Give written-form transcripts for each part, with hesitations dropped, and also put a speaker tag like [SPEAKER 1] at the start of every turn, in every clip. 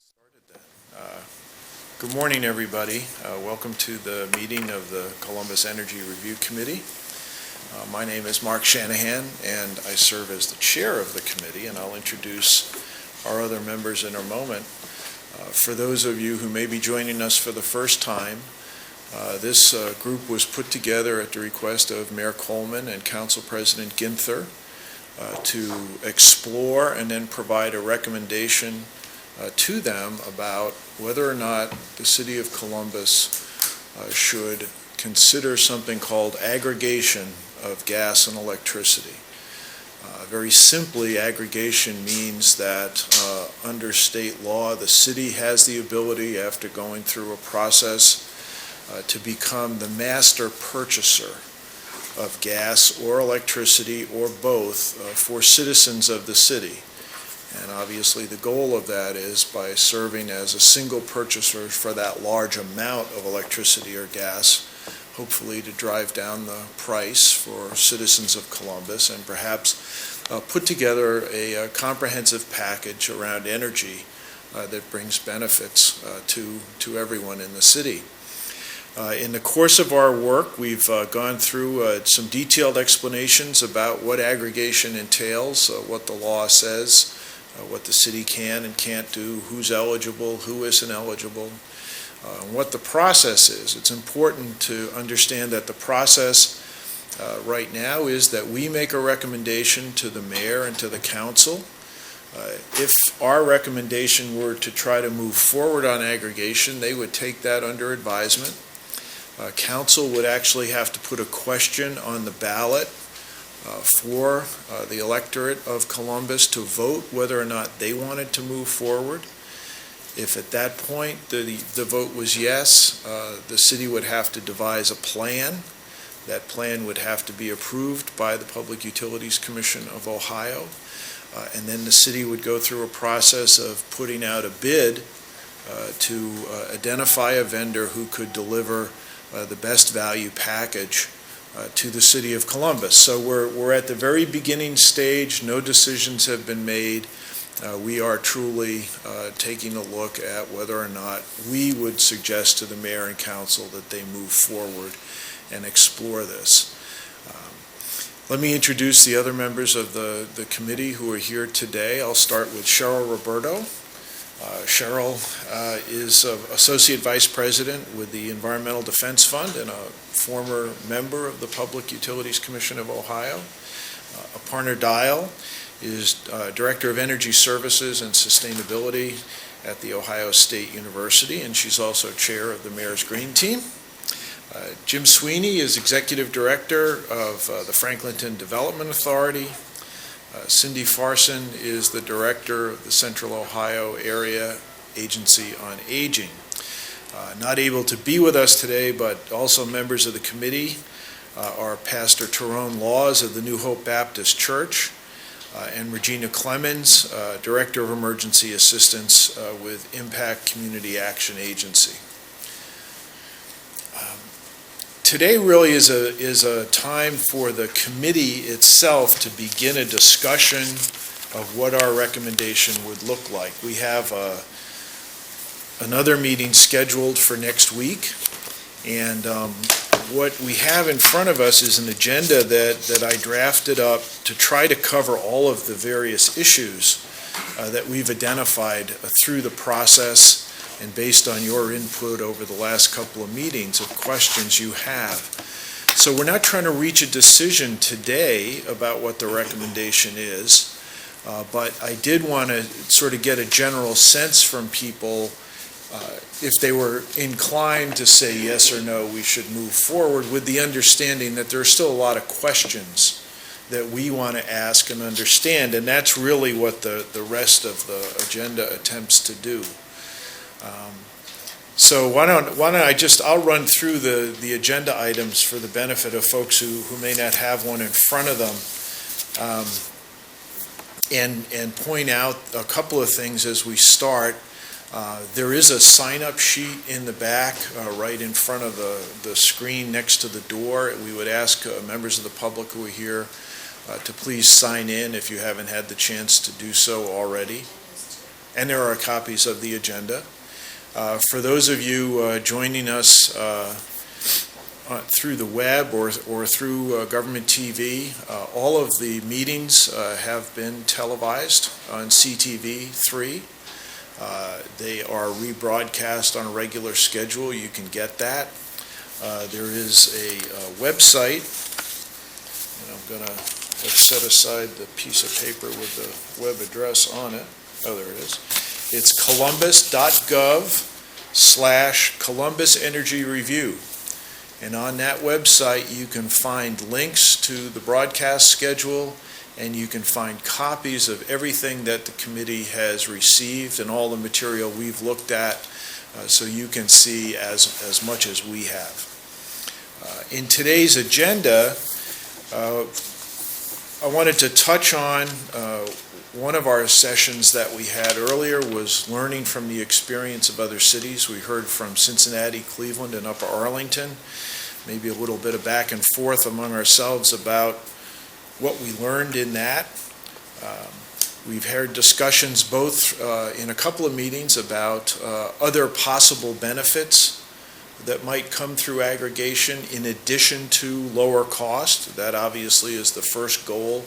[SPEAKER 1] Started then. Good morning, everybody. Welcome to the meeting of the Columbus Energy Review Committee. My name is Mark Shanahan, and I serve as the chair of the committee, and I'll introduce our other members in a moment. For those of you who may be joining us for the first time, this group was put together at the request of Mayor Coleman and Council President Ginther to explore and then provide a recommendation to them about whether or not the city of Columbus should consider something called aggregation of gas and electricity. Very simply, aggregation means that under state law, the city has the ability, after going through a process, to become the master purchaser of gas or electricity or both for citizens of the city. And obviously the goal of that is, by serving as a single purchaser for that large amount of electricity or gas, hopefully to drive down the price for citizens of Columbus and perhaps put together a comprehensive package around energy that brings benefits to everyone in the city. In the course of our work, we've gone through some detailed explanations about what aggregation entails, what the law says, what the city can and can't do, who's eligible, who isn't eligible, what the process is. It's important to understand that the process right now is that we make a recommendation to the mayor and to the council. If our recommendation were to try to move forward on aggregation, they would take that under advisement. Council would actually have to put a question on the ballot for the electorate of Columbus to vote whether or not they wanted to move forward. If at that point the vote was yes, the city would have to devise a plan. That plan would have to be approved by the Public Utilities Commission of Ohio, and then the city would go through a process of putting out a bid to identify a vendor who could deliver the best value package to the city of Columbus. So we're at the very beginning stage. No decisions have been made. We are truly taking a look at whether or not we would suggest to the mayor and council that they move forward and explore this. Let me introduce the other members of the committee who are here today. I'll start with Cheryl Roberto. Cheryl is Associate Vice President with the Environmental Defense Fund and a former member of the Public Utilities Commission of Ohio. Aparna Dayal is Director of Energy Services and Sustainability at The Ohio State University, and she's also chair of the Mayor's Green Team. Jim Sweeney is Executive Director of the Franklinton Development Authority. Cindy Farson is the Director of the Central Ohio Area Agency on Aging. Not able to be with us today, but also members of the committee are Pastor Tyrone Laws of the New Hope Baptist Church and Regina Clemens, Director of Emergency Assistance with Impact Community Action Agency. Today really is a time for the committee itself to begin a discussion of what our recommendation would look like. We have another meeting scheduled for next week, and what we have in front of us is an agenda that I drafted up to try to cover all of the various issues that we've identified through the process and based on your input over the last couple of meetings of questions you have. So we're not trying to reach a decision today about what the recommendation is, but I did want to sort of get a general sense from people if they were inclined to say yes or no, we should move forward, with the understanding that there are still a lot of questions that we want to ask and understand, and that's really what the rest of the agenda attempts to do. So why don't I'll run through the agenda items for the benefit of folks who may not have one in front of them, and point out a couple of things as we start. There is a sign-up sheet in the back right in front of the screen next to the door. We would ask members of the public who are here to please sign in if you haven't had the chance to do so already. and there are copies of the agenda. For those of you joining us through the web or through government TV, all of the meetings have been televised on CTV3. They are rebroadcast on a regular schedule. You can get that. There is a website, and let's set aside the piece of paper with the web address on it. Oh, there it is. It's columbus.gov/Columbus Energy Review. And on that website, you can find links to the broadcast schedule, and you can find copies of everything that the committee has received and all the material we've looked at, so you can see as much as we have. In today's agenda, I wanted to touch on one of our sessions that we had earlier was learning from the experience of other cities. We heard from Cincinnati, Cleveland, and Upper Arlington, maybe a little bit of back and forth among ourselves about what we learned in that. We've had discussions both in a couple of meetings about other possible benefits that might come through aggregation in addition to lower cost. That obviously is the first goal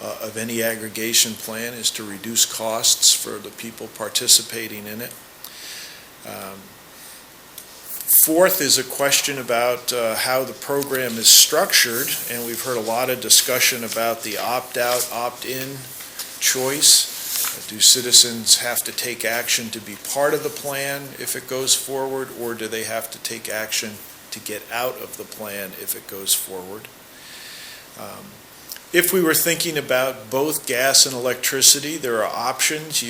[SPEAKER 1] of any aggregation plan, is to reduce costs for the people participating in it. Fourth is a question about how the program is structured, and we've heard a lot of discussion about the opt-out, opt-in choice. Do citizens have to take action to be part of the plan if it goes forward, or do they have to take action to get out of the plan if it goes forward? If we were thinking about both gas and electricity, there are options.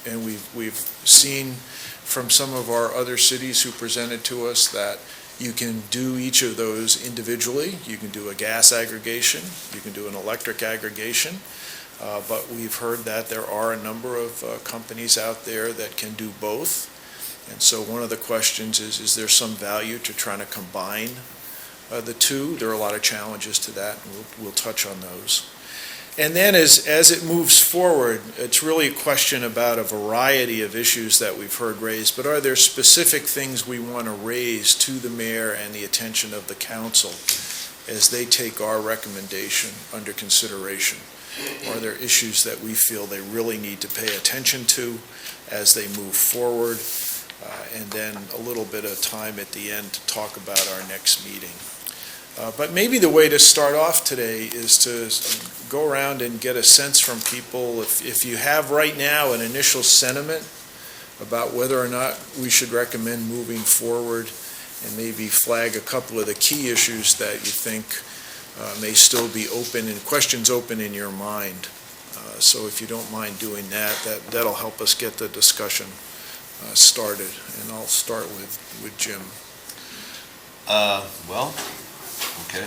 [SPEAKER 1] And we've seen from some of our other cities who presented to us that you can do each of those individually. You can do a gas aggregation, you can do an electric aggregation, but we've heard that there are a number of companies out there that can do both. And so one of the questions is there some value to trying to combine the two? There are a lot of challenges to that, and we'll touch on those. And then as it moves forward, it's really a question about a variety of issues that we've heard raised, but are there specific things we want to raise to the mayor and the attention of the council as they take our recommendation under consideration? Are there issues that we feel they really need to pay attention to as they move forward? And then a little bit of time at the end to talk about our next meeting. But maybe the way to start off today is to go around and get a sense from people, if you have right now an initial sentiment about whether or not we should recommend moving forward, and maybe flag a couple of the key issues that you think may still be open and questions open in your mind. So if you don't mind doing that'll help us get the discussion started. And I'll start with Jim.
[SPEAKER 2] Well, okay.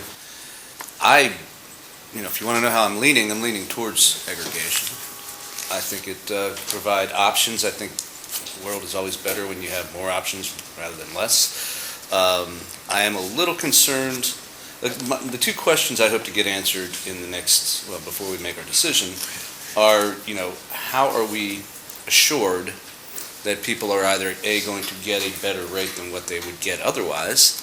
[SPEAKER 2] If you want to know how I'm leaning towards aggregation. I think it provide options. I think the world is always better when you have more options rather than less. I am a little concerned. The two questions I hope to get answered in the next, before we make our decision, are, how are we assured that people are either A, going to get a better rate than what they would get otherwise,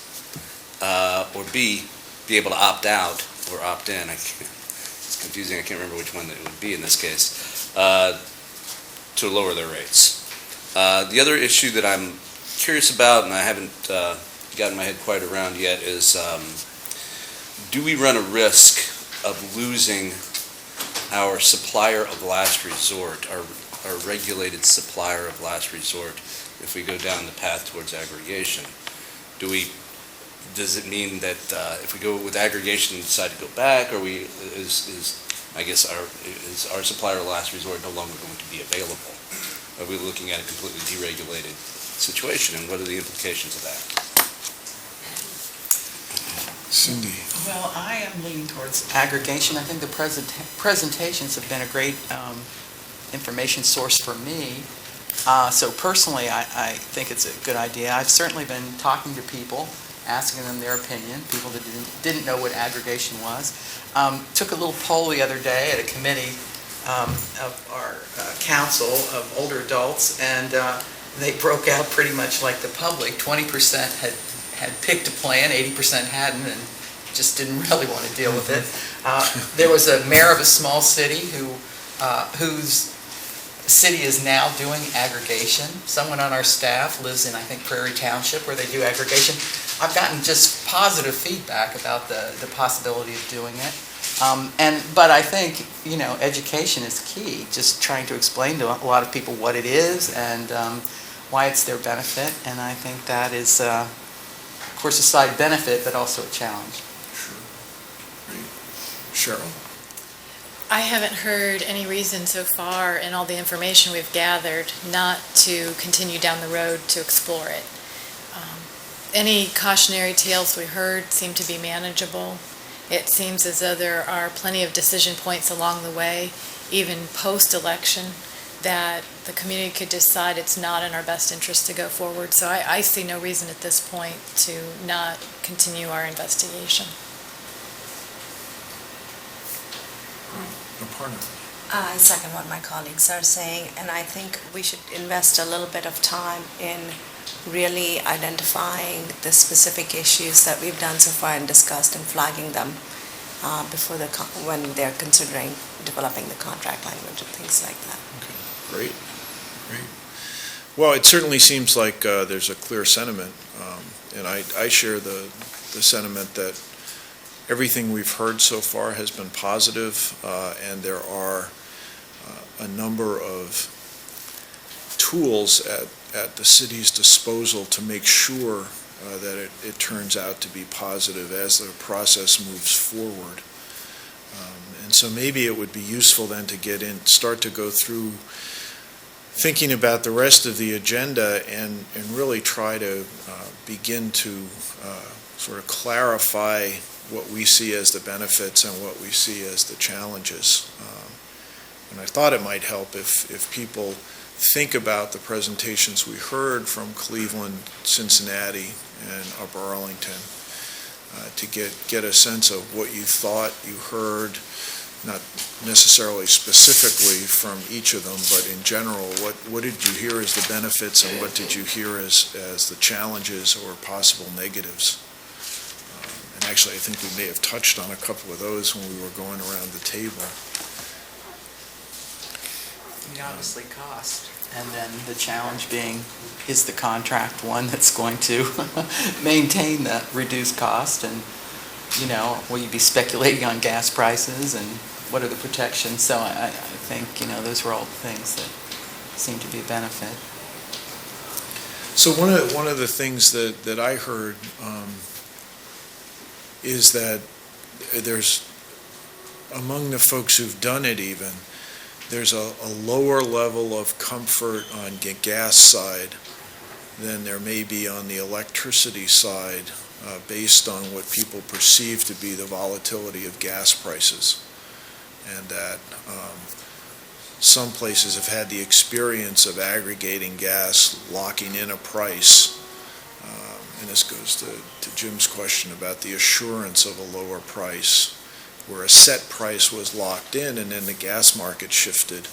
[SPEAKER 2] or B, be able to opt out or opt in. It's confusing. I can't remember which one that it would be in this case, to lower their rates. The other issue that I'm curious about, and I haven't gotten my head quite around yet, is do we run a risk of losing our supplier of last resort, our regulated supplier of last resort, if we go down the path towards aggregation? Does it mean that if we go with aggregation and decide to go back, is our supplier of last resort no longer going to be available? Are we looking at a completely deregulated situation, and what are the implications of that?
[SPEAKER 1] Cindy.
[SPEAKER 3] Well, I am leaning towards aggregation. I think the presentations have been a great information source for me. So personally, I think it's a good idea. I've certainly been talking to people, asking them their opinion, people that didn't know what aggregation was. Took a little poll the other day at a committee of our council of older adults, and they broke out pretty much like the public. 20% had picked a plan, 80% hadn't, and just didn't really want to deal with it. There was a mayor of a small city whose city is now doing aggregation. Someone on our staff lives in, I think, Prairie Township, where they do aggregation. I've gotten just positive feedback about the possibility of doing it. But I think, education is key, just trying to explain to a lot of people what it is and why it's their benefit. And I think that is, of course, a side benefit, but also a challenge.
[SPEAKER 1] Sure. Great. Cheryl?
[SPEAKER 4] I haven't heard any reason so far in all the information we've gathered not to continue down the road to explore it. Any cautionary tales we heard seem to be manageable. It seems as though there are plenty of decision points along the way, even post-election, that the community could decide it's not in our best interest to go forward. So I see no reason at this point to not continue our investigation.
[SPEAKER 1] Aparna?
[SPEAKER 5] I second what my colleagues are saying, and I think we should invest a little bit of time in really identifying the specific issues that we've done so far and discussed and flagging them before when they're considering developing the contract language and things like that.
[SPEAKER 1] Okay, great. Well, it certainly seems like there's a clear sentiment, and I share the sentiment that everything we've heard so far has been positive, and there are a number of tools at the city's disposal to make sure that it turns out to be positive as the process moves forward. And so maybe it would be useful then to start to go through thinking about the rest of the agenda and really try to begin to sort of clarify what we see as the benefits and what we see as the challenges. And I thought it might help if people think about the presentations we heard from Cleveland, Cincinnati, and Upper Arlington to get a sense of what you thought you heard, not necessarily specifically from each of them, but in general, what did you hear as the benefits and what did you hear as the challenges or possible negatives? And actually, I think we may have touched on a couple of those when we were going around the table.
[SPEAKER 3] Obviously cost, and then the challenge being, is the contract one that's going to maintain the reduced cost? And, will you be speculating on gas prices and what are the protections? So I think, those were all things that seem to be a benefit.
[SPEAKER 1] So one of the things that I heard is that there's, among the folks who've done it even, there's a lower level of comfort on the gas side than there may be on the electricity side based on what people perceive to be the volatility of gas prices. And that some places have had the experience of aggregating gas, locking in a price. And this goes to Jim's question about the assurance of a lower price, where a set price was locked in and then the gas market shifted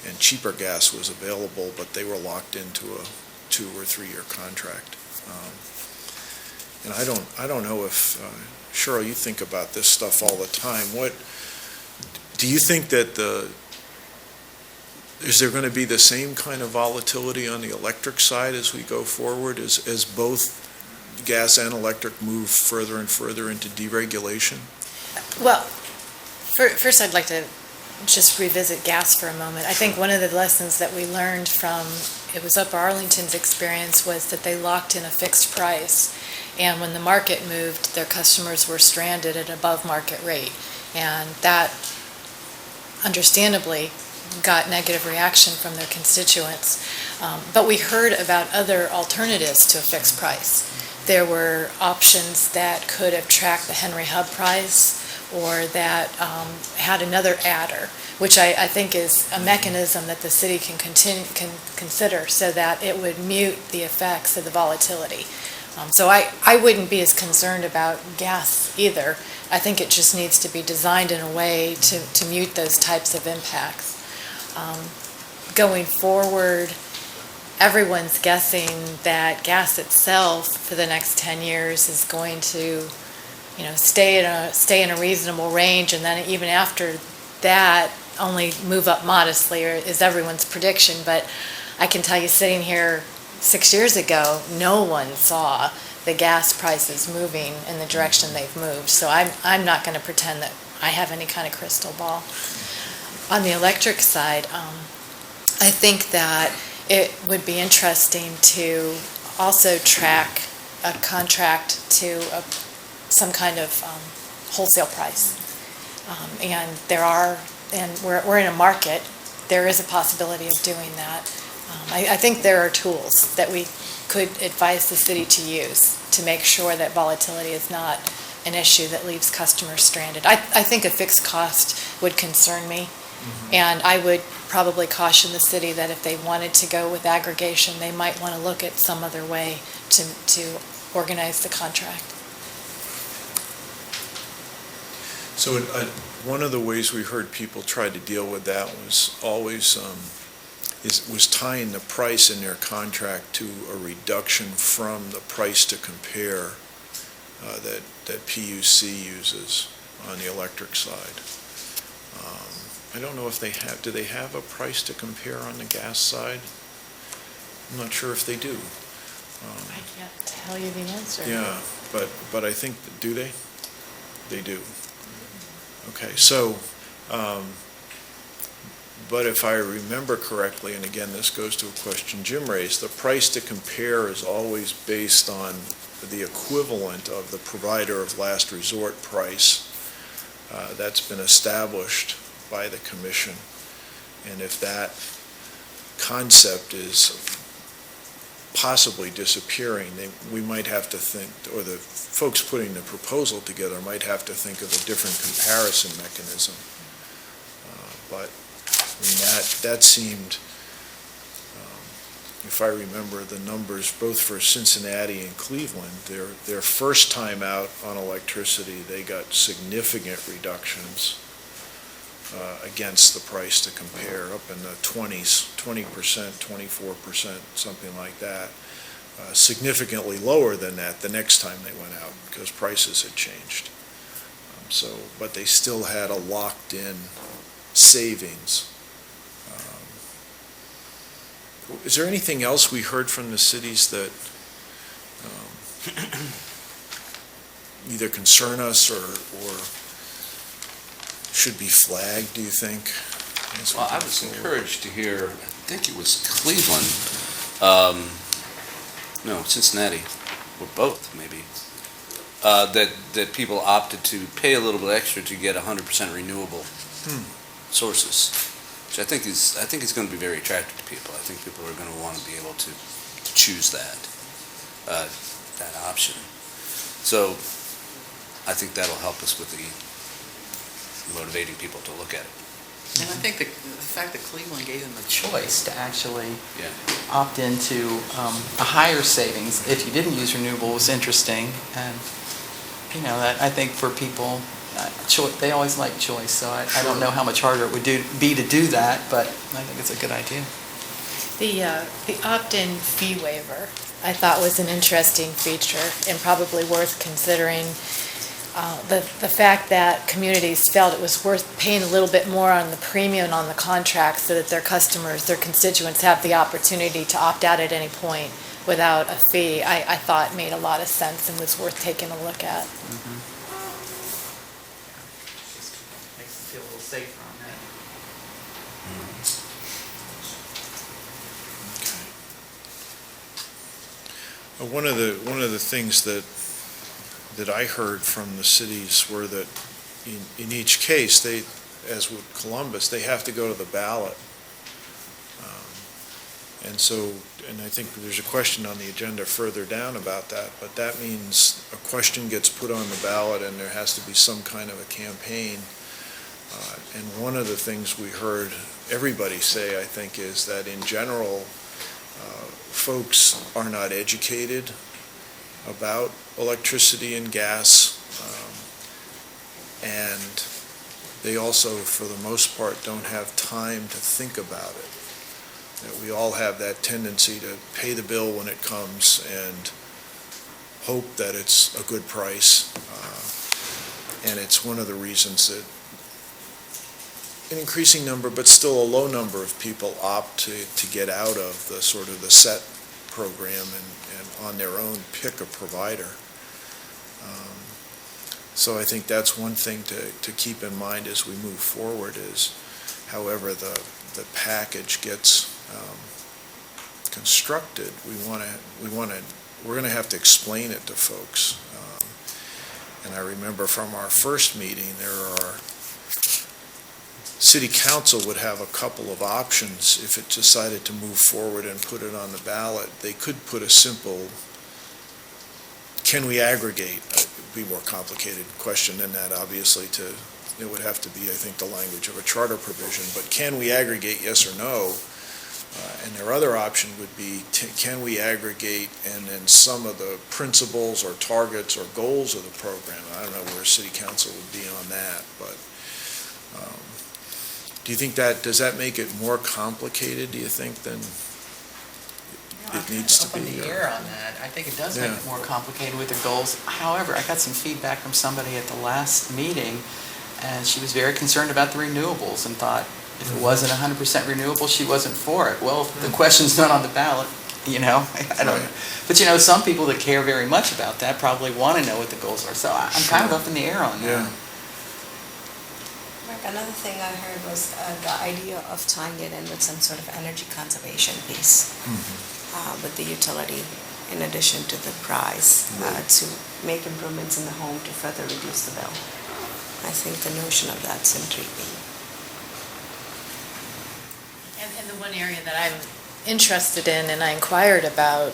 [SPEAKER 1] and cheaper gas was available, but they were locked into a 2 or 3 year contract. And I don't know if, Cheryl, you think about this stuff all the time. What do you think that is there going to be the same kind of volatility on the electric side as we go forward, as both gas and electric move further and further into deregulation?
[SPEAKER 4] Well, first I'd like to just revisit gas for a moment. I think one of the lessons that we learned from, it was Upper Arlington's experience, was that they locked in a fixed price. And when the market moved, their customers were stranded at above market rate. And that, understandably, got negative reaction from their constituents. But we heard about other alternatives to a fixed price. There were options that could have tracked the Henry Hub price, or that had another adder, which I think is a mechanism that the city can consider so that it would mute the effects of the volatility. So I wouldn't be as concerned about gas either. I think it just needs to be designed in a way to mute those types of impacts. Going forward, everyone's guessing that gas itself for the next 10 years is going to, stay in a reasonable range, and then even after that, only move up modestly, or is everyone's prediction. But I can tell you, sitting here 6 years ago, no one saw the gas prices moving in the direction they've moved. So I'm not going to pretend that I have any kind of crystal ball. On the electric side, I think that it would be interesting to also track a contract to some kind of wholesale price. And we're in a market, there is a possibility of doing that. I think there are tools that we could advise the city to use to make sure that volatility is not an issue that leaves customers stranded. I think a fixed cost would concern me, and I would probably caution the city that if they wanted to go with aggregation, they might want to look at some other way to organize the contract.
[SPEAKER 1] So one of the ways we heard people try to deal with that was always was tying the price in their contract to a reduction from the price to compare that PUC uses on the electric side. I don't know if do they have a price to compare on the gas side? I'm not sure if they do.
[SPEAKER 4] I can't tell you the answer.
[SPEAKER 1] Yeah, but I think, do they? They do. Okay, so, but if I remember correctly, and again, this goes to a question Jim raised, the price to compare is always based on the equivalent of the provider of last resort price that's been established by the commission. And if that concept is possibly disappearing, we might have to think, or the folks putting the proposal together might have to think of a different comparison mechanism. But I mean, that seemed, if I remember the numbers, both for Cincinnati and Cleveland, their first time out on electricity, they got significant reductions against the price to compare, up in the 20s, 20%, 24%, something like that. Significantly lower than that the next time they went out because prices had changed. But they still had a locked-in savings. Is there anything else we heard from the cities that either concern us or should be flagged, do you think?
[SPEAKER 2] Well, I was encouraged to hear, I think it was Cleveland, no, Cincinnati, or both maybe, that people opted to pay a little bit extra to get 100% renewable sources, which I think is going to be very attractive to people. I think people are going to want to be able to choose that option. So I think that'll help us with the motivating people to look at it.
[SPEAKER 3] And I think the fact that Cleveland gave them a choice to actually
[SPEAKER 2] Yeah.
[SPEAKER 3] opt into a higher savings if you didn't use renewable was interesting. And, that I think for people, they always like choice, so I don't know how much harder it would be to do that, but I think it's a good idea.
[SPEAKER 4] The opt-in fee waiver, I thought was an interesting feature and probably worth considering. The fact that communities felt it was worth paying a little bit more on the premium on the contract so that their customers, their constituents have the opportunity to opt out at any point without a fee, I thought made a lot of sense and was worth taking a look at.
[SPEAKER 3] Makes you feel a little safer on that.
[SPEAKER 1] One of the things that I heard from the cities were that in each case, they, as with Columbus, they have to go to the ballot. And I think there's a question on the agenda further down about that, but that means a question gets put on the ballot and there has to be some kind of a campaign. And one of the things we heard everybody say, I think, is that in general, folks are not educated about electricity and gas. and they also, for the most part, don't have time to think about it. That we all have that tendency to pay the bill when it comes and hope that it's a good price. And it's one of the reasons that an increasing number, but still a low number of people opt to get out of the sort of the set program and on their own pick a provider. So I think that's one thing to keep in mind as we move forward is however the package gets constructed, we're going to have to explain it to folks. And I remember from our first meeting, City Council would have a couple of options if it decided to move forward and put it on the ballot. They could put a simple, can we aggregate? It'd be a more complicated question than that, obviously, it would have to be, I think, the language of a charter provision, but can we aggregate, yes or no? And their other option would be, can we aggregate and then some of the principles or targets or goals of the program? I don't know where City Council would be on that, but do you think does that make it more complicated, do you think, than it needs to
[SPEAKER 3] Up in
[SPEAKER 1] be?
[SPEAKER 3] the air on that. I think it does make
[SPEAKER 1] Yeah.
[SPEAKER 3] it more complicated with the goals. However, I got some feedback from somebody at the last meeting, and she was very concerned about the renewables and thought if it wasn't 100% renewable, she wasn't for it. Well, the question's not on the ballot, I don't know. But some people that care very much about that probably want to know what the goals are. So I'm kind of up in the air on that.
[SPEAKER 1] Yeah.
[SPEAKER 5] Mark, another thing I heard was the idea of tying it in with some sort of energy conservation piece with the utility in addition to the price to make improvements in the home to further reduce the bill. I think the notion of that's intriguing.
[SPEAKER 4] And the one area that I'm interested in, and I inquired about,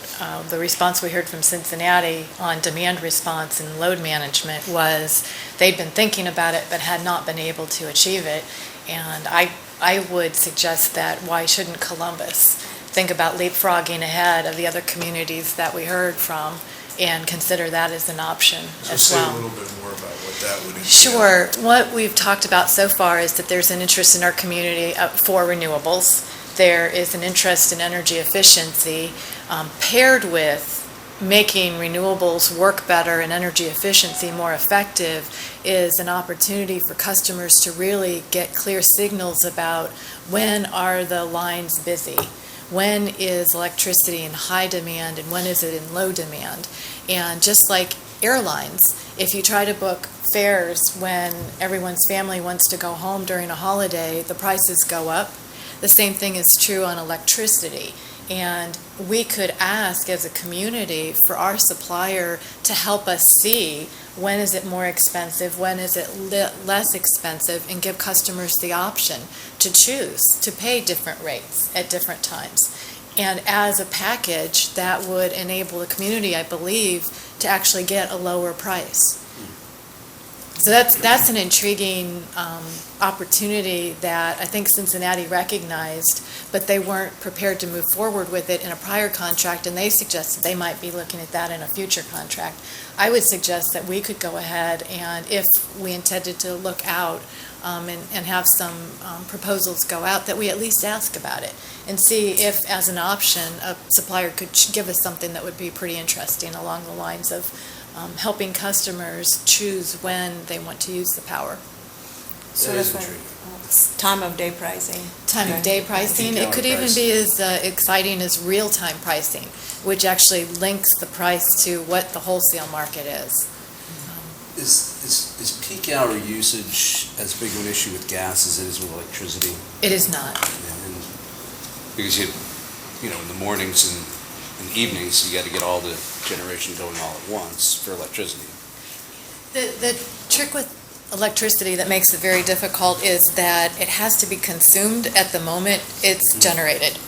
[SPEAKER 4] the response we heard from Cincinnati on demand response and load management was they'd been thinking about it but had not been able to achieve it. And I would suggest that why shouldn't Columbus think about leapfrogging ahead of the other communities that we heard from and consider that as an option
[SPEAKER 1] So
[SPEAKER 4] as
[SPEAKER 1] say
[SPEAKER 4] well.
[SPEAKER 1] a little bit more about what that would entail.
[SPEAKER 4] Sure. What we've talked about so far is that there's an interest in our community for renewables. There is an interest in energy efficiency paired with making renewables work better and energy efficiency more effective is an opportunity for customers to really get clear signals about when are the lines busy, when is electricity in high demand and when is it in low demand. And just like airlines, if you try to book fares when everyone's family wants to go home during a holiday, the prices go up. The same thing is true on electricity. And we could ask as a community for our supplier to help us see when is it more expensive, when is it less expensive, and give customers the option to choose to pay different rates at different times. And as a package, that would enable the community, I believe, to actually get a lower price. So that's an intriguing opportunity that I think Cincinnati recognized, but they weren't prepared to move forward with it in a prior contract, and they suggested they might be looking at that in a future contract. I would suggest that we could go ahead and, if we intended to look out and have some proposals go out, that we at least ask about it and see if, as an option, a supplier could give us something that would be pretty interesting along the lines of helping customers choose when they want to use the power.
[SPEAKER 5] Sort
[SPEAKER 2] is
[SPEAKER 5] of
[SPEAKER 2] intriguing.
[SPEAKER 5] time of day pricing.
[SPEAKER 4] Time of day pricing, it could even be as exciting as real-time pricing, which actually links the price to what the wholesale market is.
[SPEAKER 2] Is peak hour usage as big of an issue with gas as it is with electricity?
[SPEAKER 4] It is not.
[SPEAKER 2] And because in the mornings and evenings, you got to get all the generation going all at once for electricity.
[SPEAKER 4] The trick with electricity that makes it very difficult is that it has to be consumed at the moment it's generated.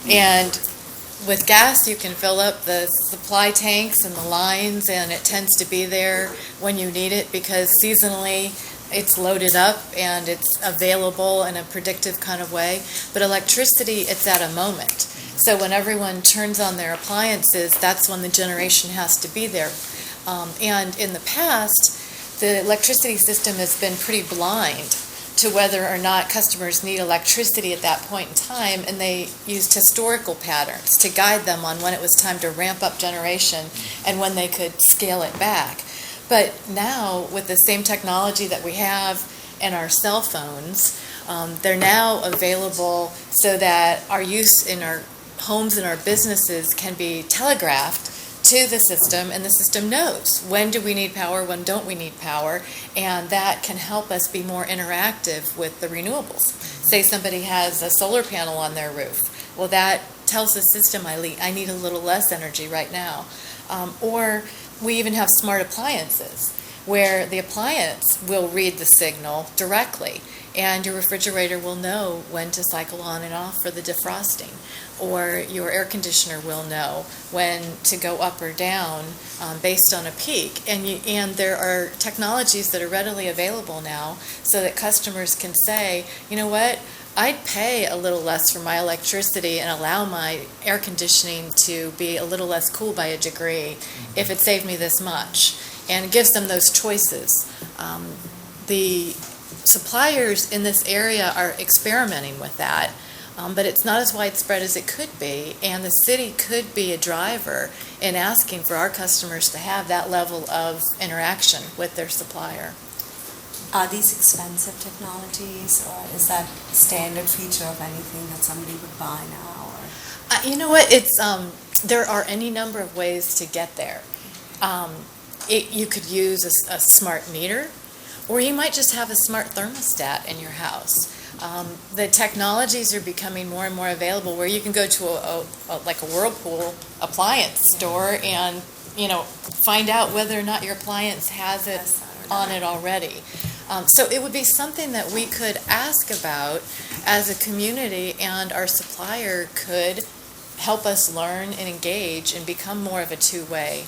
[SPEAKER 4] And with gas, you can fill up the supply tanks and the lines, and it tends to be there when you need it because seasonally it's loaded up and it's available in a predictive kind of way. But electricity, it's at a moment. So when everyone turns on their appliances, that's when the generation has to be there. And in the past, the electricity system has been pretty blind to whether or not customers need electricity at that point in time, and they used historical patterns to guide them on when it was time to ramp up generation and when they could scale it back. But now, with the same technology that we have in our cell phones, they're now available so that our use in our homes and our businesses can be telegraphed to the system, and the system knows when do we need power, when don't we need power, and that can help us be more interactive with the renewables. Say somebody has a solar panel on their roof. Well, that tells the system I need a little less energy right now. Or we even have smart appliances where the appliance will read the signal directly, and your refrigerator will know when to cycle on and off for the defrosting, or your air conditioner will know when to go up or down based on a peak. And there are technologies that are readily available now so that customers can say, you know what, I'd pay a little less for my electricity and allow my air conditioning to be a little less cool by a degree if it saved me this much. And it gives them those choices. The suppliers in this area are experimenting with that, but it's not as widespread as it could be, and the city could be a driver in asking for our customers to have that level of interaction with their supplier.
[SPEAKER 5] Are these expensive technologies, or is that standard feature of anything that somebody would buy now? Or?
[SPEAKER 4] You know what? It's there are any number of ways to get there. You could use a smart meter, or you might just have a smart thermostat in your house. The technologies are becoming more and more available where you can go to like a Whirlpool appliance store and find out whether or not your appliance has it on it already. So it would be something that we could ask about as a community, and our supplier could help us learn and engage and become more of a two-way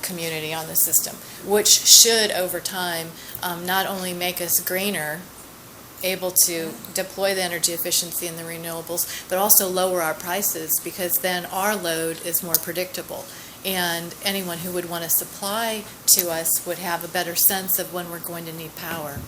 [SPEAKER 4] community on the system, which should, over time, not only make us greener, able to deploy the energy efficiency and the renewables, but also lower our prices, because then our load is more predictable. And anyone who would want to supply to us would have a better sense of when we're going to need power.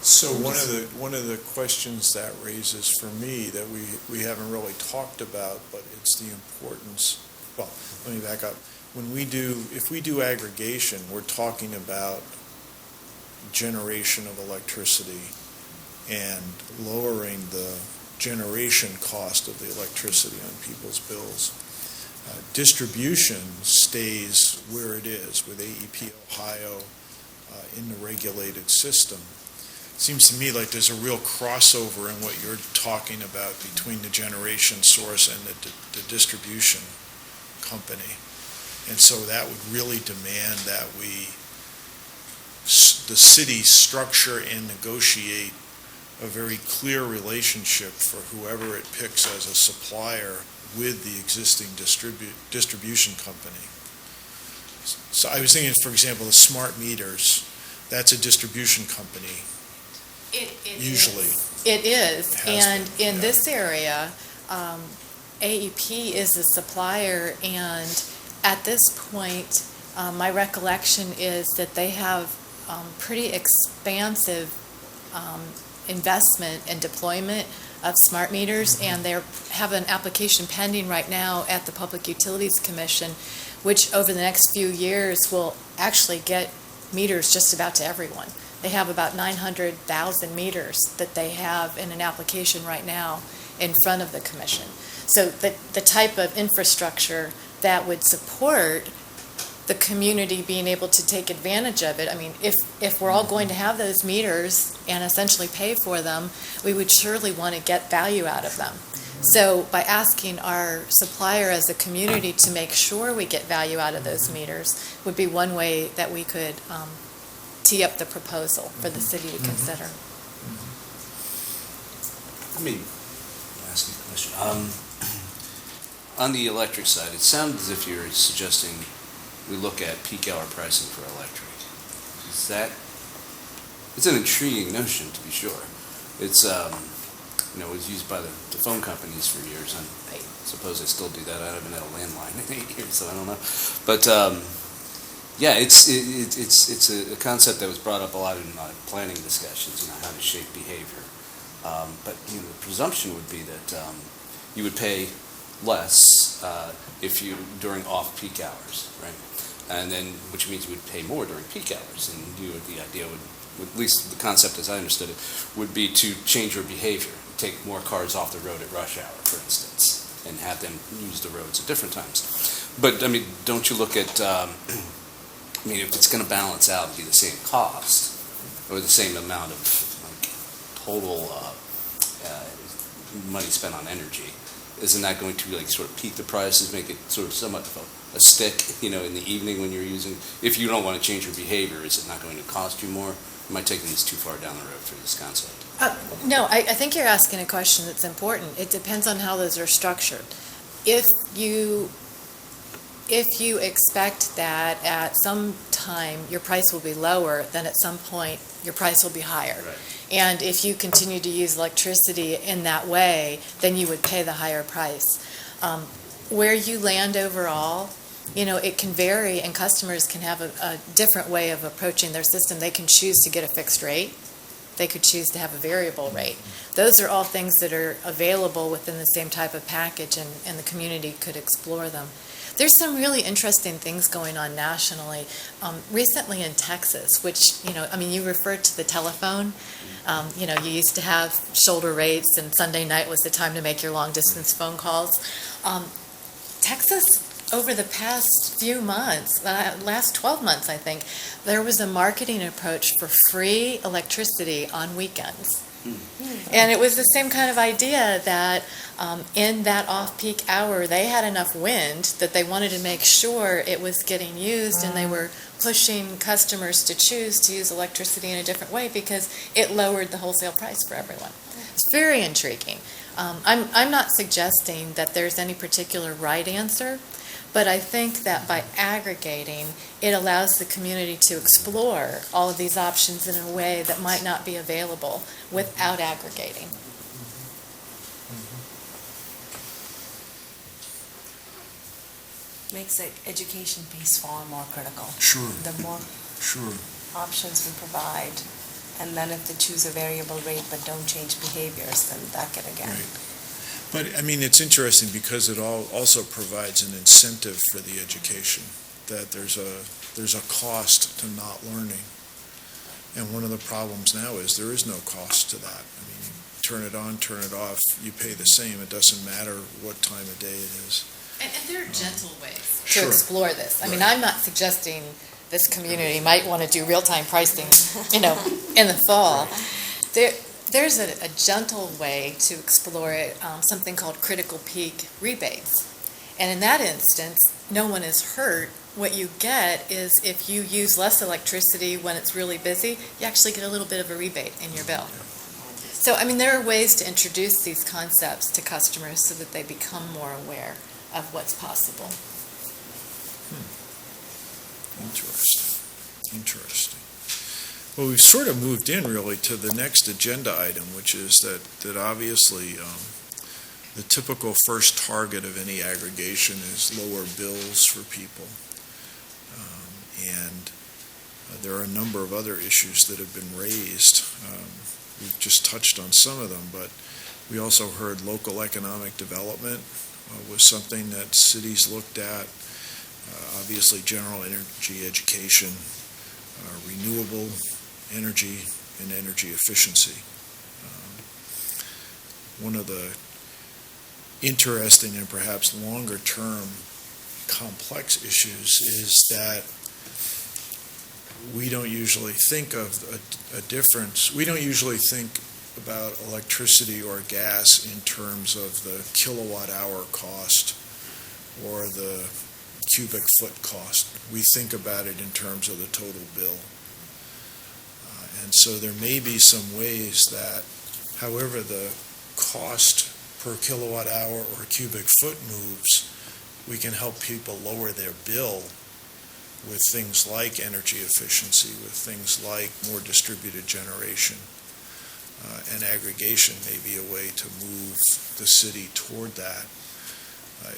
[SPEAKER 1] So one of the questions that raises for me that we haven't really talked about, but it's the importance, well, let me back up. If we do aggregation, we're talking about generation of electricity and lowering the generation cost of the electricity on people's bills. Distribution stays where it is with AEP Ohio in the regulated system. Seems to me like there's a real crossover in what you're talking about between the generation source and the distribution company. And so that would really demand that the city structure and negotiate a very clear relationship for whoever it picks as a supplier with the existing distribution company. So I was thinking, for example, the smart meters, that's a distribution company. Usually.
[SPEAKER 4] It is, and in
[SPEAKER 1] yeah.
[SPEAKER 4] this area, AEP is the supplier, and at this point, my recollection is that they have pretty expansive investment and deployment of smart meters, and they have an application pending right now at the Public Utilities Commission, which over the next few years will actually get meters just about to everyone. They have about 900,000 meters that they have in an application right now in front of the commission. So the type of infrastructure that would support the community being able to take advantage of it. I mean, if we're all going to have those meters and essentially pay for them, we would surely want to get value out of them. So by asking our supplier as a community to make sure we get value out of those meters would be one way that we could tee up the proposal for the city to consider.
[SPEAKER 2] Let me ask you a question. On the electric side, it sounds as if you're suggesting we look at peak hour pricing for electric. It's an intriguing notion, to be sure. It's, it was used by the phone companies for years, and I suppose they still do that. I haven't had a landline in 8 years, so I don't know. But Yeah, it's a concept that was brought up a lot in planning discussions, how to shape behavior. But, the presumption would be that you would pay less if you, during off-peak hours, right? And then, which means you would pay more during peak hours. And the idea would, at least the concept as I understood it, would be to change your behavior. Take more cars off the road at rush hour, for instance, and have them use the roads at different times. But, don't you look at, if it's going to balance out and be the same cost, or the same amount of total money spent on energy, isn't that going to sort of peak the prices, make it sort of somewhat of a stick, in the evening when you're using, if you don't want to change your behavior, is it not going to cost you more? Am I taking this too far down the road for this concept?
[SPEAKER 4] No, I think you're asking a question that's important. It depends on how those are structured. If you expect that at some time your price will be lower, then at some point your price will be higher.
[SPEAKER 2] Right.
[SPEAKER 4] And if you continue to use electricity in that way, then you would pay the higher price. Where you land overall, it can vary, and customers can have a different way of approaching their system. They can choose to get a fixed rate. They could choose to have a variable rate. Those are all things that are available within the same type of package, and the community could explore them. There's some really interesting things going on nationally. Recently in Texas, which, you referred to the telephone. You used to have shoulder rates, and Sunday night was the time to make your long-distance phone calls. Texas, over the past few months, last 12 months, I think, there was a marketing approach for free electricity on weekends. And it was the same kind of idea that in that off-peak hour, they had enough wind that they wanted to make sure it was getting used, and they were pushing customers to choose to use electricity in a different way because it lowered the wholesale price for everyone. It's very intriguing. I'm not suggesting that there's any particular right answer, but I think that by aggregating, it allows the community to explore all of these options in a way that might not be available without aggregating.
[SPEAKER 5] Makes the education piece far more critical.
[SPEAKER 1] Sure,
[SPEAKER 5] The more
[SPEAKER 1] sure.
[SPEAKER 5] options we provide, and then if they choose a variable rate but don't change behaviors, then that can again.
[SPEAKER 1] Right. But, it's interesting because it also provides an incentive for the education, that there's a cost to not learning. And one of the problems now is there is no cost to that. You turn it on, turn it off, you pay the same. It doesn't matter what time of day it is.
[SPEAKER 4] And there are gentle ways to
[SPEAKER 1] Sure.
[SPEAKER 4] explore this.
[SPEAKER 1] Right.
[SPEAKER 4] I'm not suggesting this community might want to do real-time pricing, in the fall. There's a gentle way to explore it, something called critical peak rebates. And in that instance, no one is hurt. What you get is if you use less electricity when it's really busy, you actually get a little bit of a rebate in your bill. So, there are ways to introduce these concepts to customers so that they become more aware of what's possible.
[SPEAKER 1] Interesting. Well, we've sort of moved in really to the next agenda item, which is that obviously the typical first target of any aggregation is lower bills for people. And there are a number of other issues that have been raised. We've just touched on some of them, but we also heard local economic development was something that cities looked at. Obviously, general energy education, renewable energy, and energy efficiency. One of the interesting and perhaps longer-term complex issues is that we don't usually think of a difference. We don't usually think about electricity or gas in terms of the kilowatt hour cost or the cubic foot cost. We think about it in terms of the total bill. And so there may be some ways that, however the cost per kilowatt hour or cubic foot moves, we can help people lower their bill with things like energy efficiency, with things like more distributed generation. And aggregation may be a way to move the city toward that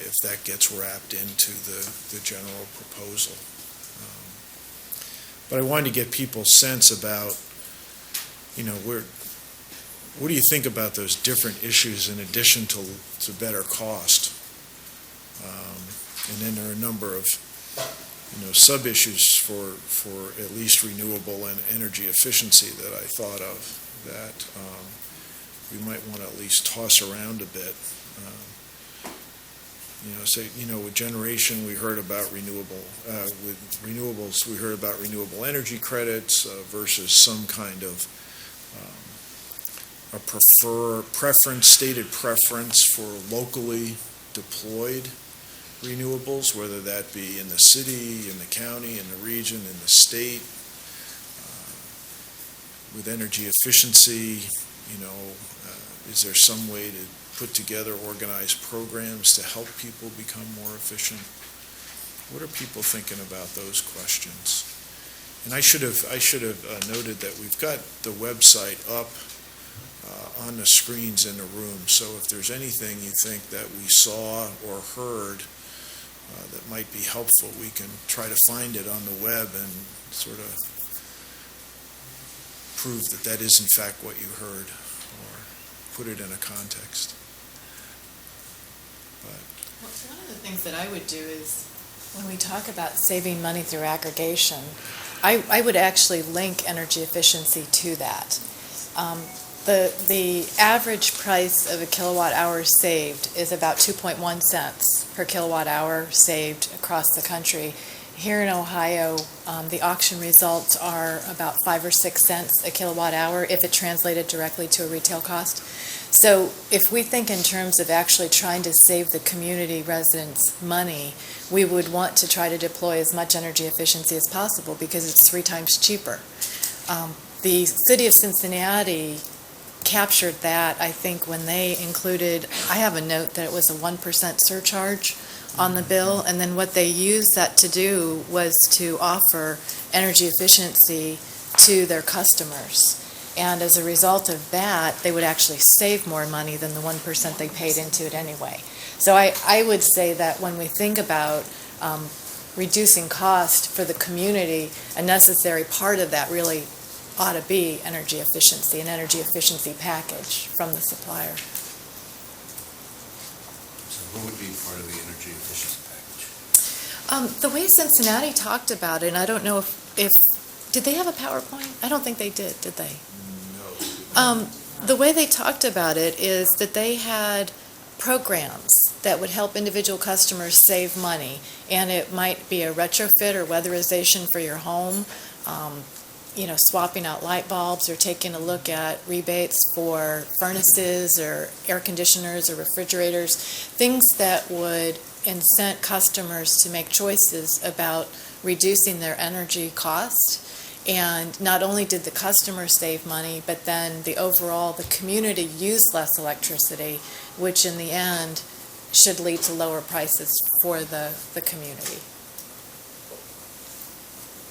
[SPEAKER 1] if that gets wrapped into the general proposal. But I wanted to get people's sense about, what do you think about those different issues in addition to better cost? And then there are a number of, sub-issues for at least renewable and energy efficiency that I thought of that we might want to at least toss around a bit. With generation, we heard about with renewables, we heard about renewable energy credits versus some kind of stated preference for locally deployed renewables, whether that be in the city, in the county, in the region, in the state. With energy efficiency, is there some way to put together organized programs to help people become more efficient? What are people thinking about those questions? And I should have noted that we've got the website up on the screens in the room, so if there's anything you think that we saw or heard that might be helpful, we can try to find it on the web and sort of prove that that is in fact what you heard, or put it in a context.
[SPEAKER 4] Well, one of the things that I would do is, when we talk about saving money through aggregation, I would actually link energy efficiency to that. The average price of a kilowatt hour saved is about 2.1 cents per kilowatt hour saved across the country. Here in Ohio, the auction results are about 5 or 6 cents a kilowatt hour if it translated directly to a retail cost. So if we think in terms of actually trying to save the community residents money, we would want to try to deploy as much energy efficiency as possible because it's 3 times cheaper. The city of Cincinnati captured that, I think, when they included, I have a note that it was a 1% surcharge on the bill, and then what they used that to do was to offer energy efficiency to their customers. And as a result of that, they would actually save more money than the 1% they paid into it anyway. So I would say that when we think about reducing cost for the community, a necessary part of that really ought to be energy efficiency, an energy efficiency package from the supplier.
[SPEAKER 2] So what would be part of the energy efficiency package?
[SPEAKER 4] The way Cincinnati talked about it, and I don't know if did they have a PowerPoint? I don't think they did they?
[SPEAKER 1] No.
[SPEAKER 4] The way they talked about it is that they had programs that would help individual customers save money, and it might be a retrofit or weatherization for your home, swapping out light bulbs or taking a look at rebates for furnaces or air conditioners or refrigerators, things that would incent customers to make choices about reducing their energy cost. And not only did the customer save money, but then the community used less electricity, which in the end should lead to lower prices for the community.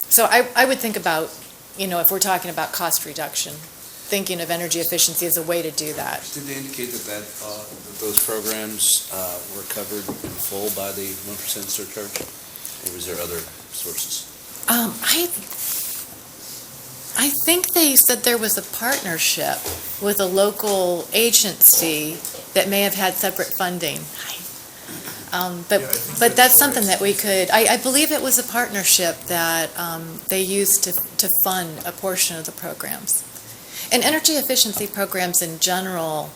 [SPEAKER 4] So I would think about, if we're talking about cost reduction, thinking of energy efficiency as a way to do that.
[SPEAKER 2] Did they indicate that those programs were covered in full by the 1% surcharge? Or was there other sources?
[SPEAKER 4] I think they said there was a partnership with a local agency that may have had separate funding. But that's something that we could, I believe it was a partnership that they used to fund a portion of the programs. And energy efficiency programs in general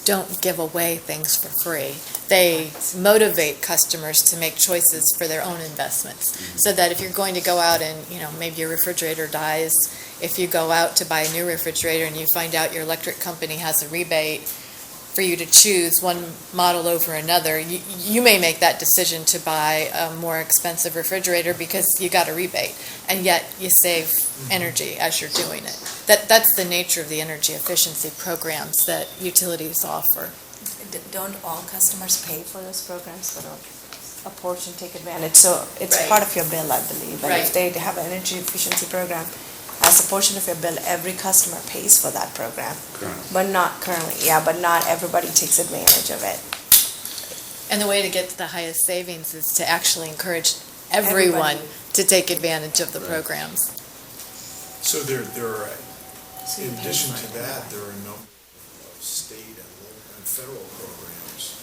[SPEAKER 4] don't give away things for free. They motivate customers to make choices for their own investments. So that if you're going to go out and, maybe your refrigerator dies, if you go out to buy a new refrigerator and you find out your electric company has a rebate for you to choose one model over another, you may make that decision to buy a more expensive refrigerator because you got a rebate, and yet you save energy as you're doing it. That's the nature of the energy efficiency programs that utilities offer.
[SPEAKER 5] Don't all customers pay for those programs, but a portion take advantage? So it's
[SPEAKER 4] Right.
[SPEAKER 5] part of your bill, I believe. And
[SPEAKER 4] Right.
[SPEAKER 5] if they have an energy efficiency program, as a portion of your bill, every customer pays for that program.
[SPEAKER 2] Currently.
[SPEAKER 5] But not currently, but not everybody takes advantage of it.
[SPEAKER 4] And the way to get to the highest savings is to actually encourage everyone
[SPEAKER 5] Everybody.
[SPEAKER 4] to take advantage of the
[SPEAKER 2] Right.
[SPEAKER 4] programs.
[SPEAKER 1] So there are, in addition to that, there are a number of state and local and federal programs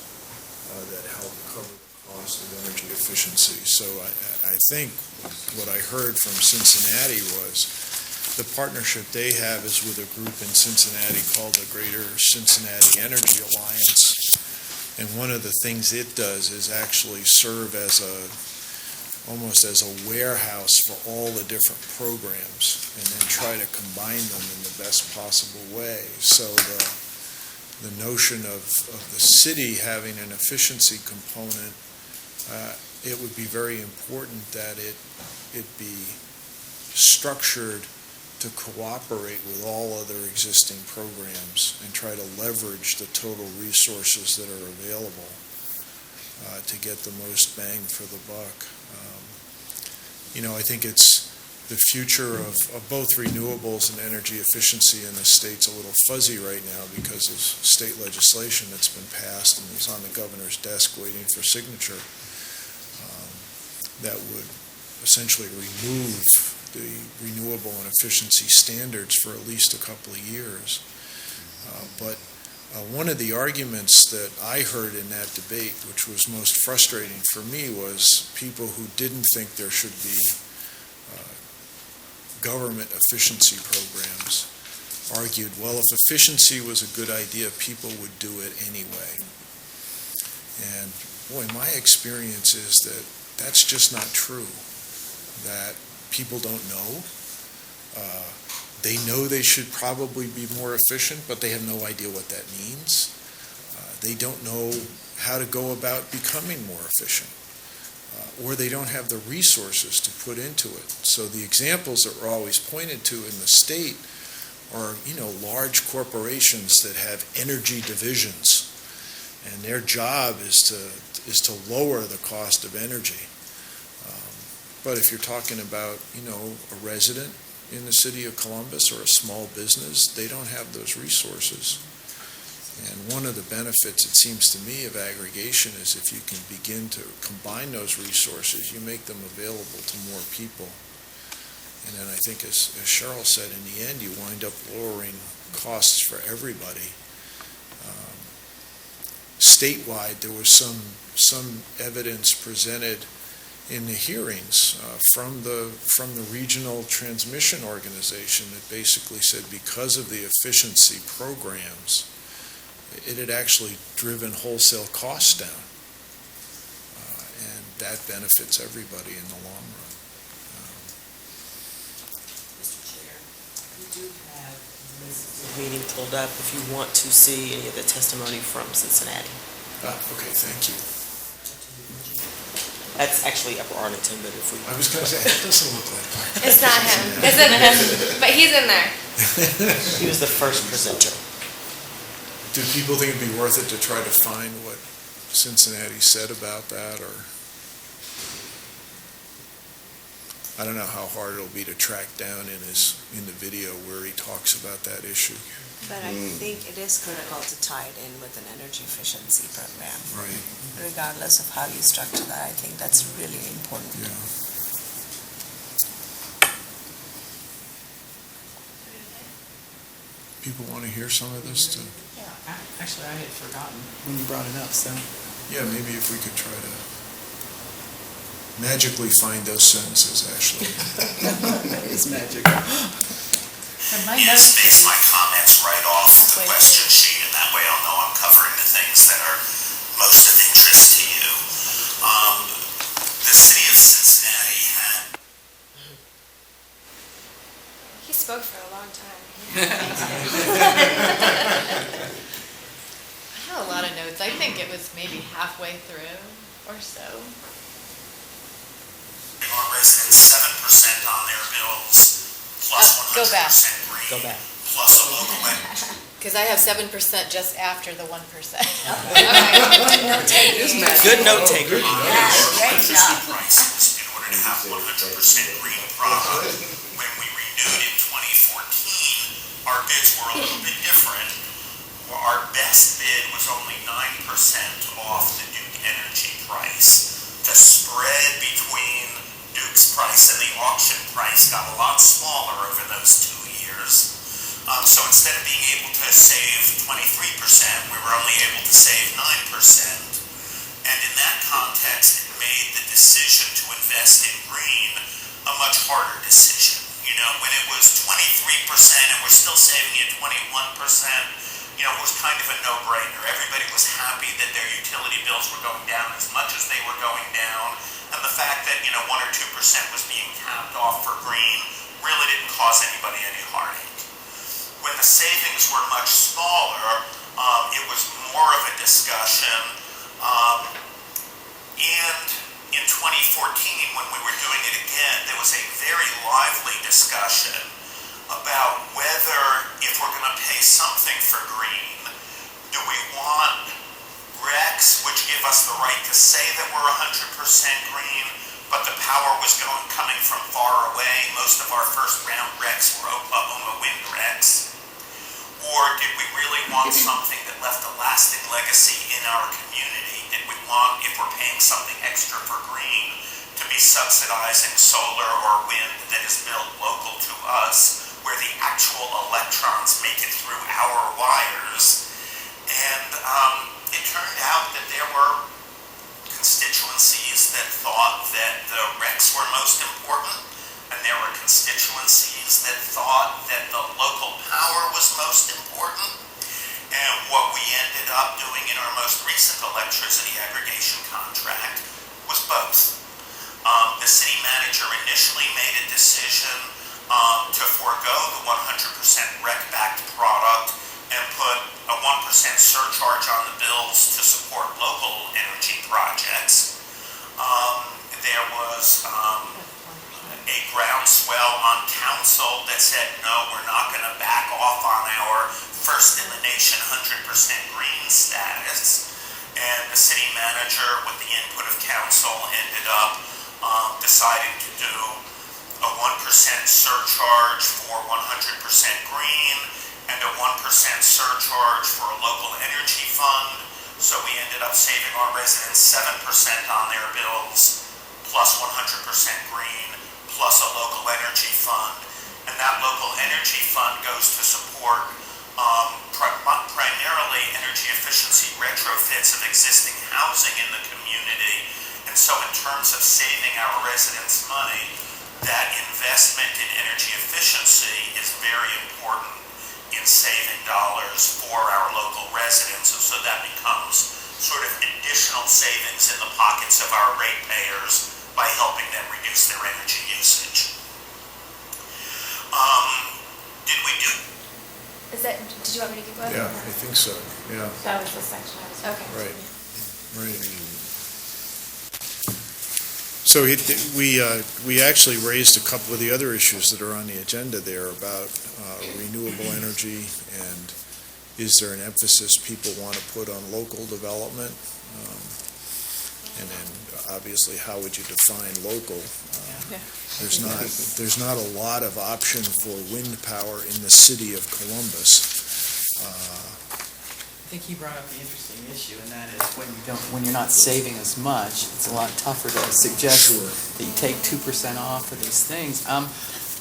[SPEAKER 1] that help cover the cost of energy efficiency. So I think what I heard from Cincinnati was the partnership they have is with a group in Cincinnati called the Greater Cincinnati Energy Alliance. And one of the things it does is actually serve as almost as a warehouse for all the different programs and then try to combine them in the best possible way. So the notion of the city having an efficiency component, it would be very important that it be structured to cooperate with all other existing programs and try to leverage the total resources that are available to get the most bang for the buck. I think it's the future of both renewables and energy efficiency in the state's a little fuzzy right now because of state legislation that's been passed and is on the governor's desk waiting for signature that would essentially remove the renewable and efficiency standards for at least a couple of years. But one of the arguments that I heard in that debate, which was most frustrating for me, was people who didn't think there should be government efficiency programs argued, well, if efficiency was a good idea, people would do it anyway. And boy, my experience is that that's just not true, that people don't know. They know they should probably be more efficient, but they have no idea what that means. They don't know how to go about becoming more efficient, or they don't have the resources to put into it. So the examples that were always pointed to in the state are, large corporations that have energy divisions, and their job is to lower the cost of energy. But if you're talking about, a resident in the city of Columbus or a small business, they don't have those resources. And one of the benefits, it seems to me, of aggregation is if you can begin to combine those resources, you make them available to more people. And then I think, as Cheryl said, in the end, you wind up lowering costs for everybody. Statewide, there was some evidence presented in the hearings from the regional transmission organization that basically said because of the efficiency programs, it had actually driven wholesale costs down. And that benefits everybody in the long run.
[SPEAKER 6] Mr. Chair, we do have the meeting pulled up if you want to see any of the testimony from Cincinnati.
[SPEAKER 1] Okay, thank you.
[SPEAKER 6] That's actually Upper Arlington, but if we...
[SPEAKER 1] I was going to say, it doesn't look like that.
[SPEAKER 7] It's not him. Isn't him? But he's in there.
[SPEAKER 6] He was the first presenter.
[SPEAKER 1] Do people think it'd be worth it to try to find what Cincinnati said about that, or I don't know how hard it'll be to track down in the video where he talks about that issue.
[SPEAKER 5] But I think it is critical to tie it in with an energy efficiency program.
[SPEAKER 1] Right.
[SPEAKER 5] Regardless of how you structure that, I think that's really important.
[SPEAKER 1] Yeah. People want to hear some of this too.
[SPEAKER 3] Yeah, actually, I had forgotten when you brought it up, so.
[SPEAKER 1] Yeah, maybe if we could try to magically find those sentences, Ashley.
[SPEAKER 3] That is magic.
[SPEAKER 4] From my
[SPEAKER 8] Yes,
[SPEAKER 4] notes,
[SPEAKER 8] base my comments right off the
[SPEAKER 4] Halfway
[SPEAKER 8] question sheet, and that way I'll know I'm covering the things that are most of interest to you. The city of Cincinnati had...
[SPEAKER 7] He spoke for a long time.
[SPEAKER 4] I have a lot of notes. I think it was maybe halfway through or so.
[SPEAKER 8] Our residents 7% on their bills, plus
[SPEAKER 4] Go back.
[SPEAKER 8] 100% green,
[SPEAKER 6] Go back.
[SPEAKER 8] plus a local energy.
[SPEAKER 4] Because I have 7% just after the 1%.
[SPEAKER 6] Good note taker.
[SPEAKER 5] Great job.
[SPEAKER 8] Prices in order to have 100% green product. When we renewed in 2014, our bids were a little bit different. Our best bid was only 9% off the Duke Energy price. The spread between Duke's price and the auction price got a lot smaller over those save 9%. And in that context, it made the decision to invest in green a much harder decision. You know, when it was 23% and we're still saving at 21%, you know, it was kind of a no-brainer. Everybody was happy that their utility bills were going down as much as they were going down, and the fact that, you know, 1 or 2% was being capped off for green really didn't cause anybody any heartache. When the savings were much smaller, it was more of a discussion, and in 2014, when we were doing it again, there was a very lively discussion about whether, if we're going to pay something for green, do we want RECs, which give us the right to say that we're 100% green, but the power was coming from far away. Most of our first round RECs were Oklahoma wind RECs. Or did we really want something that left a lasting legacy in our community? Did we want, if we're paying something extra for green, to be subsidizing solar or wind that is built local to us, where the actual electrons make it through our wires? And it turned out that there were constituencies that thought that the RECs were most important, and there were constituencies that thought that the local power was most important. And what we ended up doing in our most recent electricity aggregation contract was both. The city manager initially made a decision to forego the 100% REC-backed product and put a 1% surcharge on the bills to support local energy projects. There was a groundswell on council that said, no, we're not going to back off on our first in the nation 100% green status. And the city manager, with the input of council, ended up deciding to do a 1% surcharge for 100% green and a 1% surcharge for a local energy fund. So we ended up saving our residents 7% on their bills, plus 100% green, plus a local energy fund. And that local energy fund goes to support primarily energy efficiency retrofits of existing housing in the community. And so in terms of saving our residents money, that investment in energy efficiency is very important in saving dollars for our local residents. And so that becomes sort of additional savings in the pockets of our ratepayers by helping them reduce their energy usage. Did we do?
[SPEAKER 7] Did you want me to keep going?
[SPEAKER 1] Yeah, I think so, yeah,
[SPEAKER 7] That was the section I was. Okay.
[SPEAKER 1] right, right. So we actually raised a couple of the other issues that are on the agenda there about renewable energy, and is there an emphasis people want to put on local development? And then obviously, how would you define local? There's not a lot of option for wind power in the city of Columbus.
[SPEAKER 3] I think he brought up the interesting issue, and that is when you're not saving as much, it's a lot tougher to suggest that you take 2% off for these things.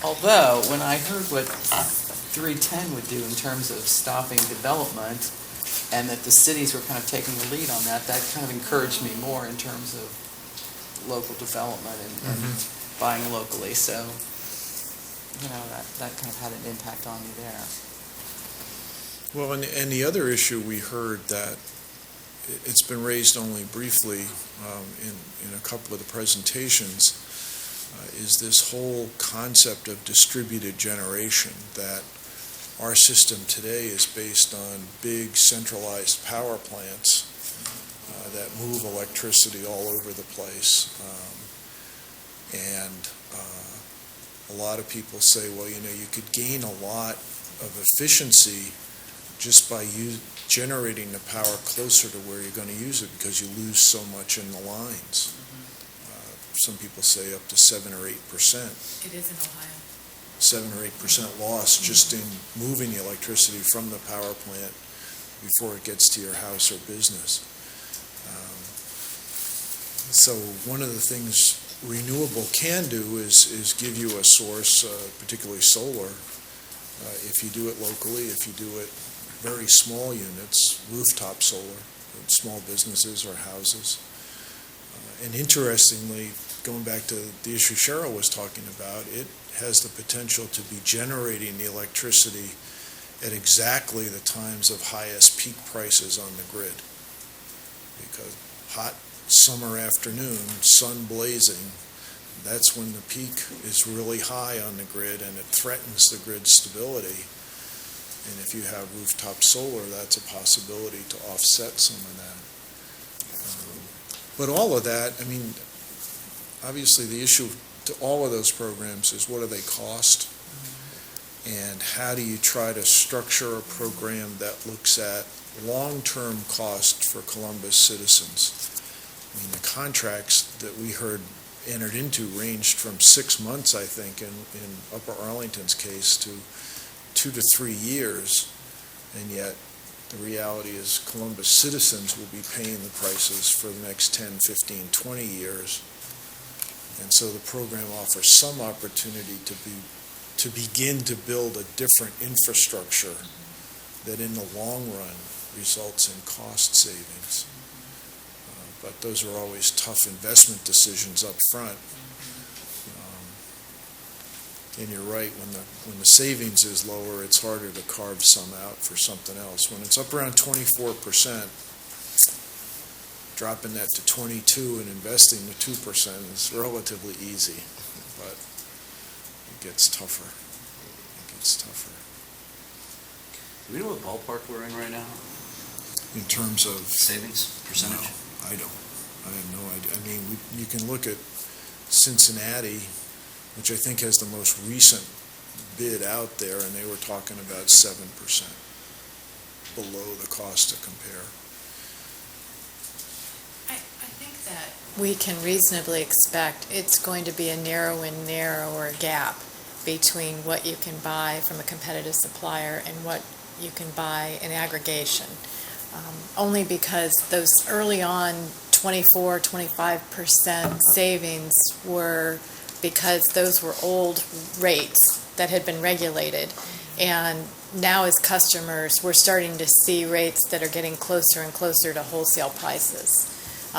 [SPEAKER 3] Although, when I heard what 310 would do in terms of stopping development, and that the cities were kind of taking the lead on that, that kind of encouraged me more in terms of local development and buying locally. So, you know, that kind of had an impact on me there.
[SPEAKER 1] Well, and the other issue we heard that it's been raised only briefly in a couple of the presentations is this whole concept of distributed generation, that our system today is based on big centralized power plants that move electricity all over the place. And a lot of people say, well, you know, you could gain a lot of efficiency just by generating the power closer to where you're going to use it, because you lose so much in the lines. Some people say up to 7 or 8%.
[SPEAKER 4] It is in Ohio.
[SPEAKER 1] 7 or 8% loss just in moving the electricity from the power plant before it gets to your house or business. So one of the things renewable can do is give you a source, particularly solar, if you do it locally, if you do it very small units, rooftop solar, small businesses or houses. And interestingly, going back to the issue Cheryl was talking about, it has the potential to be generating the electricity at exactly the times of highest peak prices on the grid. Because hot summer afternoon, sun blazing, that's when the peak is really high on the grid and it threatens the grid stability. And if you have rooftop solar, that's a possibility to offset some of that. But all of that, I mean, obviously the issue to all of those programs is what do they cost? And how do you try to structure a program that looks at long-term cost for Columbus citizens? I mean, the contracts that we heard entered into ranged from 6 months, I think, in Upper Arlington's case, to 2 to 3 years, and yet the reality is Columbus citizens will be paying the prices for the next 10, 15, 20 years. And so the program offers some opportunity to begin to build a different infrastructure that in the long run results in cost savings. But those are always tough investment decisions up front. And you're right, when the savings is lower, it's harder to carve some out for something else. When it's up around 24%, dropping that to 22 and investing the 2% is relatively easy, but it gets tougher. It gets tougher.
[SPEAKER 2] Do we know what ballpark we're in right now?
[SPEAKER 1] In terms of
[SPEAKER 2] Savings percentage?
[SPEAKER 1] No, I don't. I have no idea. I mean, you can look at Cincinnati, which I think has the most recent bid out there, and they were talking about 7% below the cost to compare.
[SPEAKER 4] I think that we can reasonably expect it's going to be a narrower and narrower gap between what you can buy from a competitive supplier and what you can buy in aggregation. Only because those early on 24, 25% savings were because those were old rates that had been regulated. And now as customers, we're starting to see rates that are getting closer and closer to wholesale prices.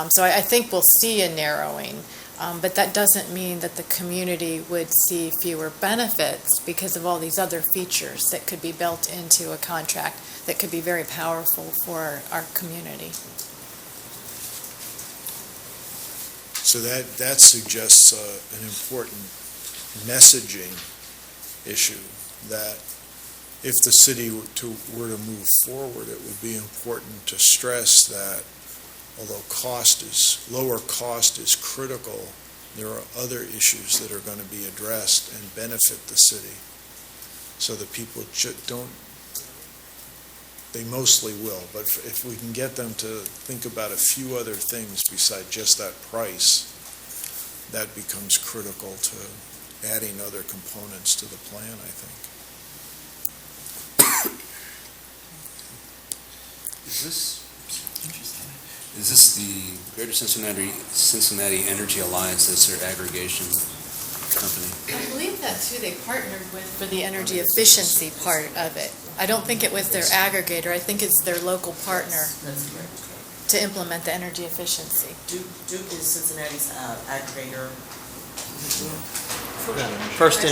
[SPEAKER 4] So I think we'll see a narrowing, but that doesn't mean that the community would see fewer benefits because of all these other features that could be built into a contract that could be very powerful for our community.
[SPEAKER 1] So that suggests an important messaging issue, that if the city were to move forward, it would be important to stress that although lower cost is critical, there are other issues that are going to be addressed and benefit the city. So that people they mostly will, but if we can get them to think about a few other things besides just that price, that becomes critical to adding other components to the plan, I think.
[SPEAKER 2] Is this the Greater Cincinnati Energy Alliance, that's their aggregation company?
[SPEAKER 4] I believe that's who they partnered with for the energy efficiency part of it. I don't think it was their aggregator. I think it's their local partner
[SPEAKER 6] That's correct.
[SPEAKER 4] to implement the energy efficiency.
[SPEAKER 6] Duke is Cincinnati's aggregator. First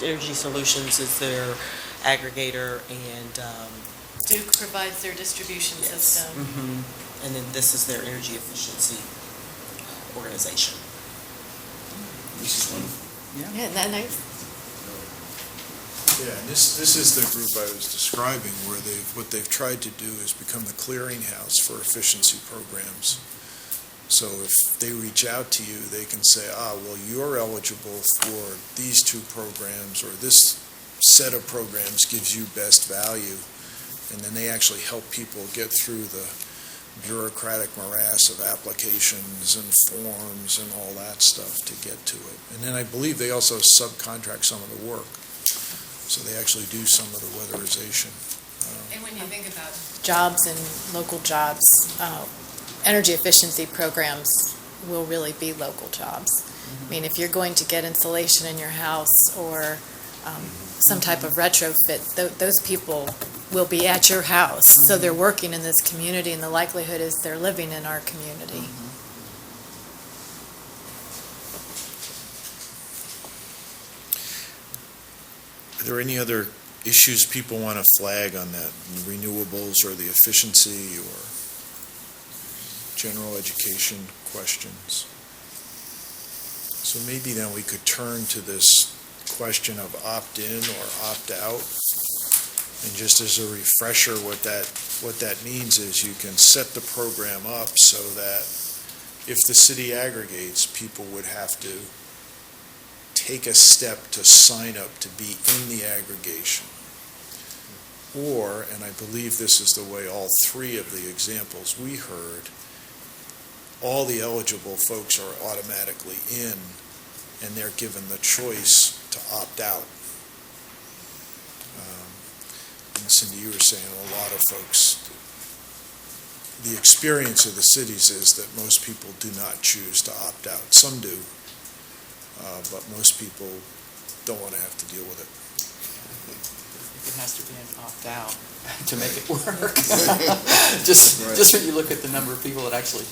[SPEAKER 6] Energy Solutions is their aggregator, and
[SPEAKER 4] Duke provides their distribution
[SPEAKER 6] yes.
[SPEAKER 4] system.
[SPEAKER 6] And then this is their energy efficiency organization.
[SPEAKER 4] Yeah, isn't that nice?
[SPEAKER 1] Yeah, and this is the group I was describing, where what they've tried to do is become the clearinghouse for efficiency programs. So if they reach out to you, they can say, well, you're eligible for these two programs, or this set of programs gives you best value. And then they actually help people get through the bureaucratic morass of applications and forms and all that stuff to get to it. And then I believe they also subcontract some of the work. So they actually do some of the weatherization.
[SPEAKER 4] And when you think about jobs and local jobs, energy efficiency programs will really be local jobs. I mean, if you're going to get insulation in your house or some type of retrofit, those people will be at your house. So they're working in this community, and the likelihood is they're living in our community.
[SPEAKER 1] Are there any other issues people want to flag on that, renewables or the efficiency or general education questions? So maybe then we could turn to this question of opt-in or opt-out. And just as a refresher, what that means is you can set the program up so that if the city aggregates, people would have to take a step to sign up to be in the aggregation. Or, and I believe this is the way all three of the examples we heard, all the eligible folks are automatically in, and they're given the choice to opt out. And Cindy, you were saying a lot of folks, the experience of the cities is that most people do not choose to opt out. Some do, but most people don't want to have to deal with it.
[SPEAKER 3] It has to be an opt-out to make it work. Just when you look at the number of people that actually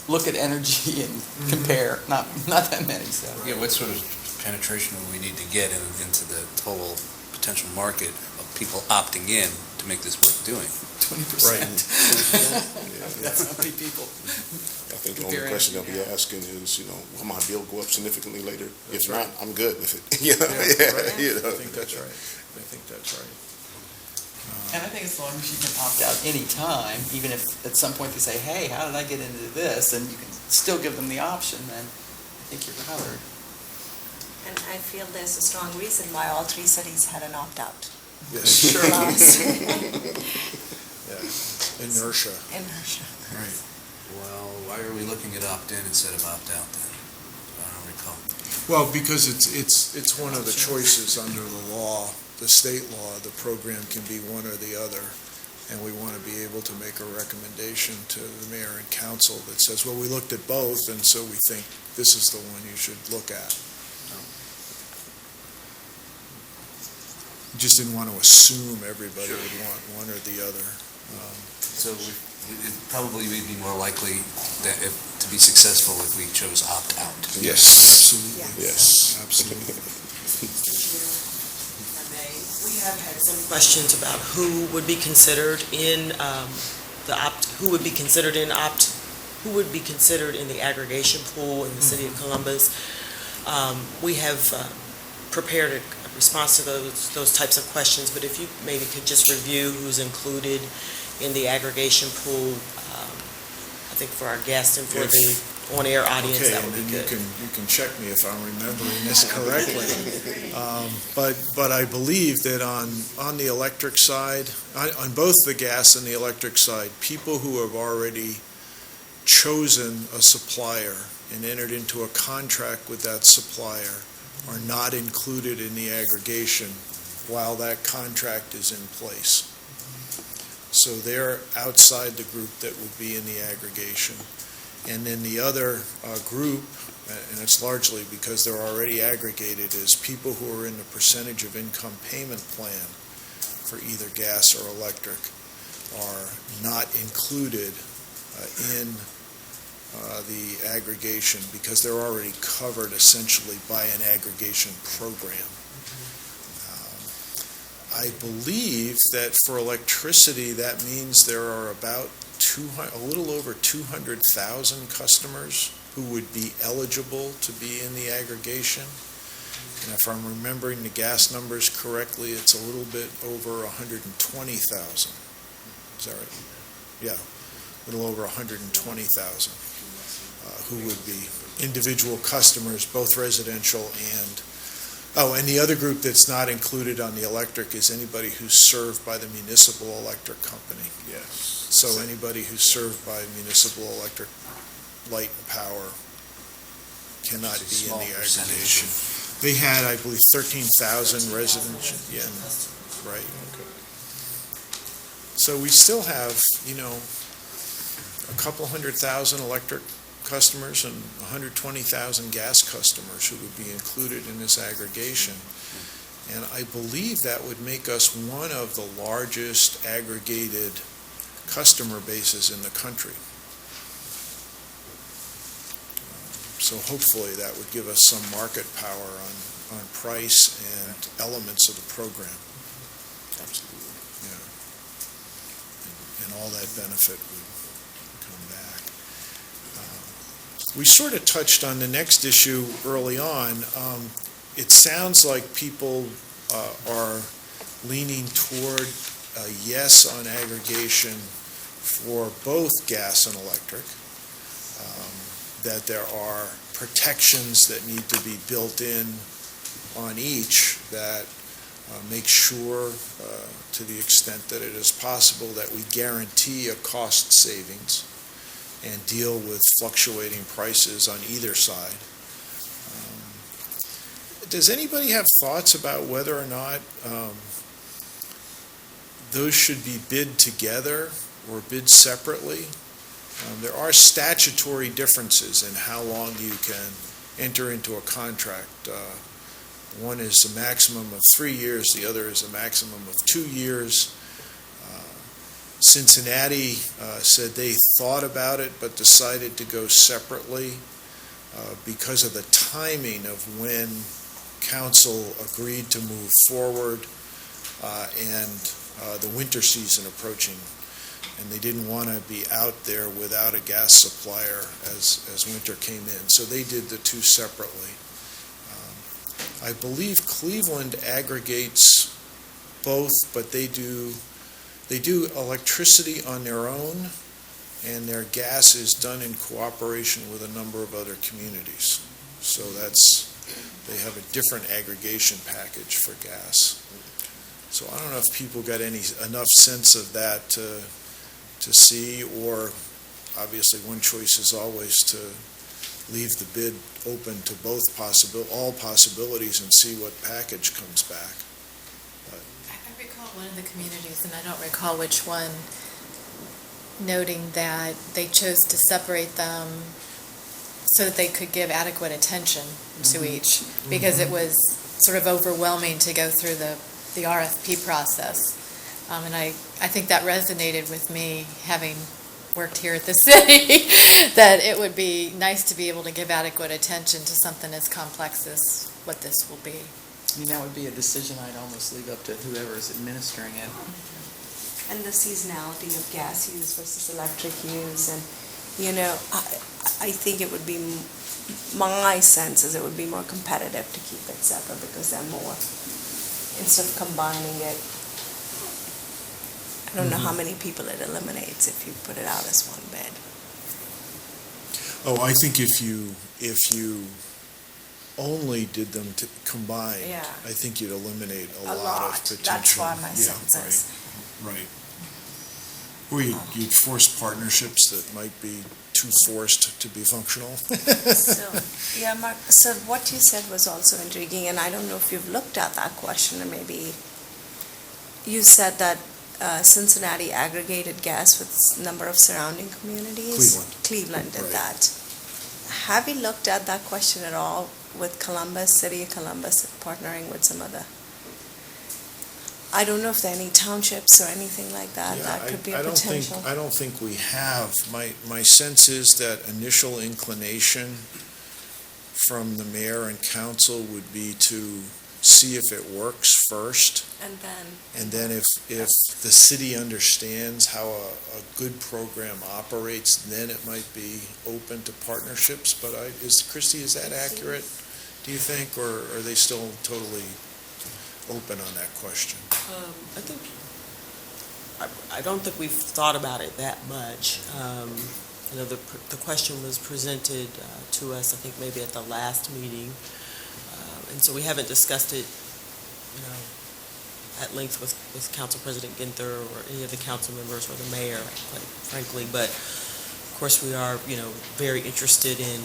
[SPEAKER 3] look at energy and compare, not that many, so.
[SPEAKER 2] Yeah, what sort of penetration will we need to get into the total potential market of people opting in to make this worth doing?
[SPEAKER 3] 20%. That's how many people.
[SPEAKER 9] I think the only question they'll be asking is, will my bill go up significantly later? If not, I'm good with it.
[SPEAKER 1] I think that's right.
[SPEAKER 3] And I think as long as you can opt out any time, even if at some point they say, hey, how did I get into this? And you can still give them the option, then I think you're covered.
[SPEAKER 5] And I feel there's a strong reason why all three cities had an opt-out.
[SPEAKER 1] Yes, sure. Inertia.
[SPEAKER 5] Inertia.
[SPEAKER 1] Right.
[SPEAKER 2] Well, why are we looking at opt-in instead of opt-out then? I don't recall.
[SPEAKER 1] Well, because it's one of the choices under the law, the state law. The program can be one or the other, and we want to be able to make a recommendation to the mayor and council that says, well, we looked at both, and so we think this is the one you should look at. Just didn't want to assume everybody would want one or the other.
[SPEAKER 2] So it probably would be more likely to be successful if we chose opt-out.
[SPEAKER 1] Yes, absolutely.
[SPEAKER 9] Yes.
[SPEAKER 1] Absolutely.
[SPEAKER 6] We have had some questions about who would be considered in who would be considered in the aggregation pool in the city of Columbus. We have prepared a response to those types of questions, but if you maybe could just review who's included in the aggregation pool, I think for our guests and for the on-air audience,
[SPEAKER 1] Okay,
[SPEAKER 6] that
[SPEAKER 1] and
[SPEAKER 6] would be
[SPEAKER 1] then
[SPEAKER 6] good.
[SPEAKER 1] you can check me if I'm remembering this correctly. But I believe that on the electric side, on both the gas and the electric side, people who have already chosen a supplier and entered into a contract with that supplier are not included in the aggregation while that contract is in place. So they're outside the group that would be in the aggregation. And then the other group, and it's largely because they're already aggregated, is people who are in the percentage of income payment plan for either gas or electric are not included in the aggregation because they're already covered essentially by an aggregation program. I believe that for electricity, that means there are about a little over 200,000 customers who would be eligible to be in the aggregation. And if I'm remembering the gas numbers correctly, it's a little bit over 120,000. Is that right? Yeah, a little over 120,000 who would be individual customers, both residential and and the other group that's not included on the electric is anybody who's served by the municipal electric company.
[SPEAKER 9] Yes.
[SPEAKER 1] So anybody who's served by municipal electric light and power cannot be in the aggregation. They had, I believe, 13,000 residents. Yeah, right. So we still have, a couple 100,000 electric customers and 120,000 gas customers who would be included in this aggregation. And I believe that would make us one of the largest aggregated customer bases in the country. So hopefully that would give us some market power on price and elements of the program.
[SPEAKER 9] Absolutely.
[SPEAKER 1] Yeah. And all that benefit would come back. We sort of touched on the next issue early on. It sounds like people are leaning toward a yes on aggregation for both gas and electric, that there are protections that need to be built in on each that make sure, to the extent that it is possible, that we guarantee a cost savings and deal with fluctuating prices on either side. Does anybody have thoughts about whether or not those should be bid together or bid separately? There are statutory differences in how long you can enter into a contract. One is a maximum of 3 years, the other is a maximum of 2 years. Cincinnati said they thought about it but decided to go separately because of the timing of when council agreed to move forward and the winter season approaching. And they didn't want to be out there without a gas supplier as winter came in. So they did the two separately. I believe Cleveland aggregates both, but they do electricity on their own, and their gas is done in cooperation with a number of other communities. So they have a different aggregation package for gas. So I don't know if people got enough sense of that to see, or obviously one choice is always to leave the bid open to all possibilities and see what package comes back.
[SPEAKER 4] I recall one of the communities, and I don't recall which one, noting that they chose to separate them so that they could give adequate attention to each, because it was sort of overwhelming to go through the RFP process. And I think that resonated with me, having worked here at the city, that it would be nice to be able to give adequate attention to something as complex as what this will be.
[SPEAKER 3] I mean, that would be a decision I'd almost leave up to whoever is administering it.
[SPEAKER 5] And the seasonality of gas use versus electric use, and, I think it would be, my sense is it would be more competitive to keep it separate because they're more, instead of combining it. I don't know how many people it eliminates if you put it out as one bid.
[SPEAKER 1] Oh, I think if you only did them combined,
[SPEAKER 5] Yeah.
[SPEAKER 1] I think you'd eliminate a
[SPEAKER 5] A
[SPEAKER 1] lot
[SPEAKER 5] lot.
[SPEAKER 1] of potential.
[SPEAKER 5] That's why my sense is.
[SPEAKER 1] Right. Or you'd force partnerships that might be too forced to be functional.
[SPEAKER 5] So, yeah, Mark, so what you said was also intriguing, and I don't know if you've looked at that question, or maybe you said that Cincinnati aggregated gas with number of surrounding communities? Cleveland did
[SPEAKER 1] Right.
[SPEAKER 5] that. Have you looked at that question at all with Columbus, City of Columbus partnering with some other? I don't know if there are any townships or anything like that.
[SPEAKER 1] Yeah,
[SPEAKER 5] That could be a
[SPEAKER 1] I don't think-
[SPEAKER 5] potential.
[SPEAKER 1] I don't think we have. My sense is that initial inclination from the mayor and council would be to see if it works first.
[SPEAKER 5] And then,
[SPEAKER 1] if the city understands how a good program operates, then it might be open to partnerships. But Christie, is that accurate, do you think, or are they still totally open on that question?
[SPEAKER 6] I don't think we've thought about it that much. The question was presented to us, I think maybe at the last meeting, and so we haven't discussed it, at length with Council President Ginther or any of the council members or the mayor, quite frankly. But of course, we are, very interested in,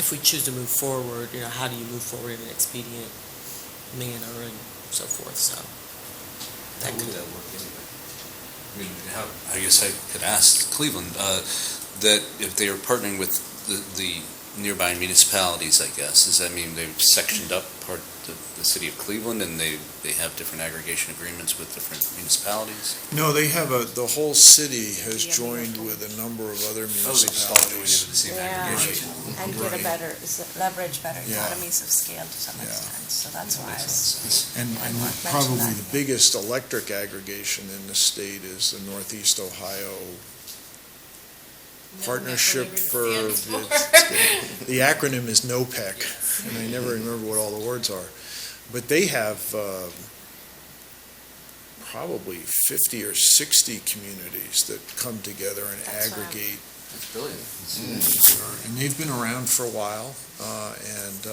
[SPEAKER 6] if we choose to move forward, how do you move forward in an expedient manner and so forth, so.
[SPEAKER 2] How would that work anyway? I mean, I guess I could ask Cleveland, that if they are partnering with the nearby municipalities, I guess, does that mean they've sectioned up the city of Cleveland, and they have different aggregation agreements with different municipalities?
[SPEAKER 1] No, they have the whole city has
[SPEAKER 5] Yeah,
[SPEAKER 1] joined with a number of other
[SPEAKER 2] Oh, they just all join into
[SPEAKER 1] municipalities.
[SPEAKER 2] the same
[SPEAKER 5] Yeah.
[SPEAKER 2] aggregation.
[SPEAKER 5] And get a
[SPEAKER 1] Right.
[SPEAKER 5] better, leverage better
[SPEAKER 1] Yeah.
[SPEAKER 5] economies of scale to some
[SPEAKER 1] Yeah.
[SPEAKER 5] extent, so that's why
[SPEAKER 2] Makes a lot of
[SPEAKER 5] it's.
[SPEAKER 2] sense.
[SPEAKER 1] And
[SPEAKER 5] I might mention
[SPEAKER 1] probably
[SPEAKER 5] that.
[SPEAKER 1] the biggest electric aggregation in the state is the Northeast Ohio Partnership for, the acronym is NOPEC, and I never remember what all the words are. But they have probably 50 or 60 communities that come together and
[SPEAKER 5] That's wow.
[SPEAKER 1] aggregate.
[SPEAKER 2] That's brilliant.
[SPEAKER 1] And they've been around for a while, and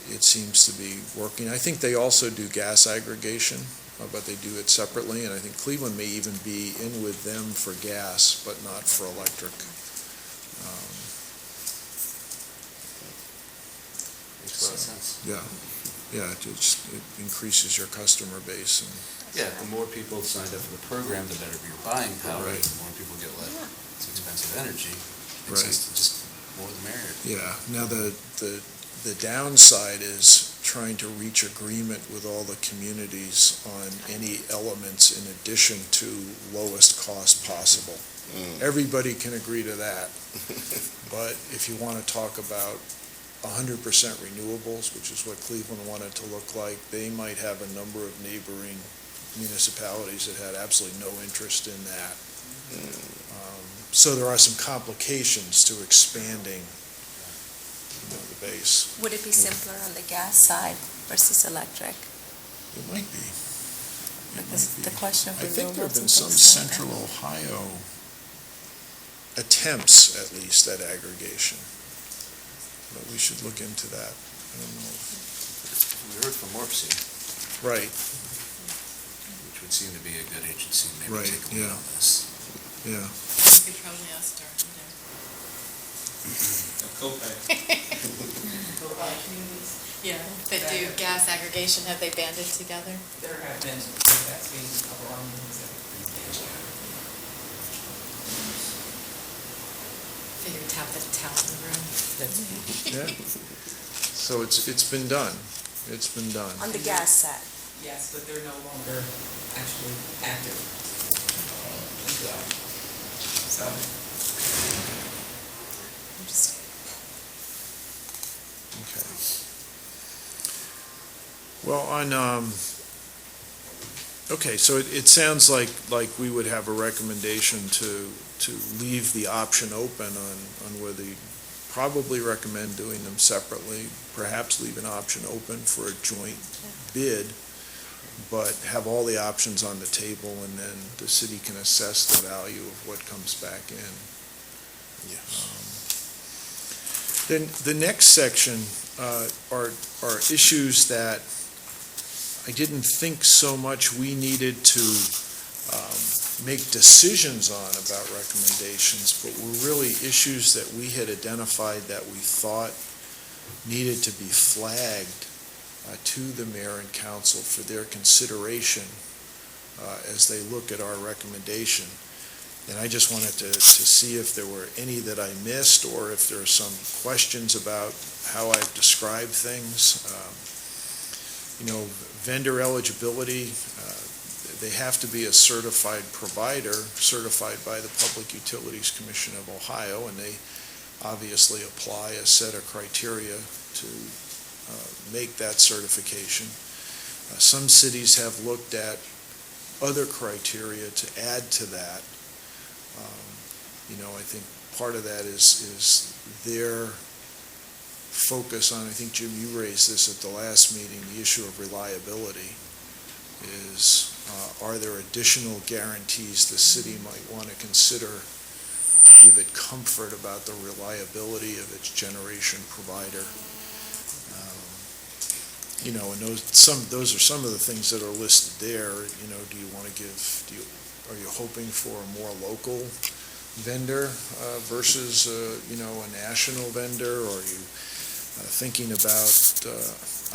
[SPEAKER 1] it seems to be working. I think they also do gas aggregation, but they do it separately, and I think Cleveland may even be in with them for gas, but not for electric.
[SPEAKER 2] Makes a lot of sense.
[SPEAKER 1] Yeah, it increases your customer base, and
[SPEAKER 2] Yeah, the more people signed up for the program, the better your buying power.
[SPEAKER 1] Right.
[SPEAKER 2] The more people get less expensive energy. Makes
[SPEAKER 1] Right.
[SPEAKER 2] sense to just more the merrier.
[SPEAKER 1] yeah. Now, the downside is trying to reach agreement with all the communities on any elements in addition to lowest cost possible. Everybody can agree to that, but if you want to talk about 100% renewables, which is what Cleveland wanted to look like, they might have a number of neighboring municipalities that had absolutely no interest in that. So there are some complications to expanding the base.
[SPEAKER 5] Would it be simpler on the gas side versus electric?
[SPEAKER 1] It might be.
[SPEAKER 5] Because the question of
[SPEAKER 1] I think there have
[SPEAKER 5] renewables
[SPEAKER 1] been
[SPEAKER 5] and
[SPEAKER 1] some
[SPEAKER 5] things like that.
[SPEAKER 1] central Ohio attempts, at least, at aggregation. But we should look into that. I don't know.
[SPEAKER 2] We heard from Morpsey,
[SPEAKER 1] Right,
[SPEAKER 2] which would seem to be a good agency, maybe
[SPEAKER 1] Right,
[SPEAKER 2] take a look
[SPEAKER 1] yeah.
[SPEAKER 2] on this.
[SPEAKER 1] yeah.
[SPEAKER 4] You could probably ask Darlene Yeah, that do gas aggregation, have they banded together?
[SPEAKER 3] There have been some that's being a couple of meetings that
[SPEAKER 4] Figure tap the room.
[SPEAKER 1] Yeah. So it's been done. It's been done.
[SPEAKER 5] On the gas side.
[SPEAKER 3] yes, but they're no longer actually active. So,
[SPEAKER 1] Okay. Well, okay, so it sounds like we would have a recommendation to leave the option open on whether you probably recommend doing them separately, perhaps leave an option open for a joint bid, but have all the options on the table, and then the city can assess the value of what comes back in. Then the next section are issues that I didn't think so much we needed to make decisions on about recommendations, but were really issues that we had identified that we thought needed to be flagged to the mayor and council for their consideration as they look at our recommendation. And I just wanted to see if there were any that I missed, or if there are some questions about how I've described things. Vendor eligibility, they have to be a certified provider, certified by the Public Utilities Commission of Ohio, and they obviously apply a set of criteria to make that certification. Some cities have looked at other criteria to add to that. I think part of that is their focus on, I think, Jim, you raised this at the last meeting, the issue of reliability is, are there additional guarantees the city might want to consider to give it comfort about the reliability of its generation provider? And those are some of the things that are listed there. Do you want to are you hoping for a more local vendor versus, a national vendor? Or are you thinking about,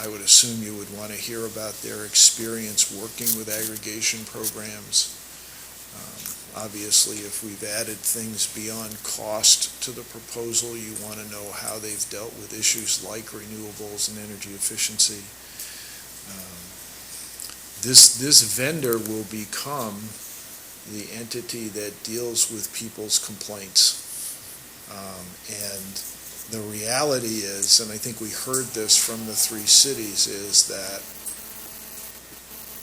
[SPEAKER 1] I would assume you would want to hear about their experience working with aggregation programs. Obviously, if we've added things beyond cost to the proposal, you want to know how they've dealt with issues like renewables and energy efficiency. This vendor will become the entity that deals with people's complaints. And the reality is, and I think we heard this from the three cities, is that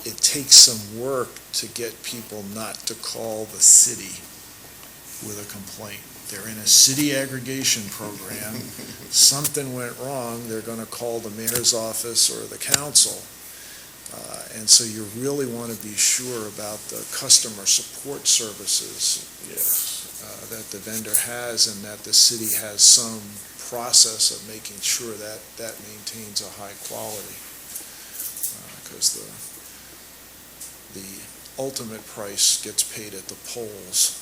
[SPEAKER 1] it takes some work to get people not to call the city with a complaint. They're in a city aggregation program, something went wrong, they're going to call the mayor's office or the council. And so you really want to be sure about the customer support services that the vendor has, and that the city has some process of making sure that that maintains a high quality. Because the ultimate price gets paid at the polls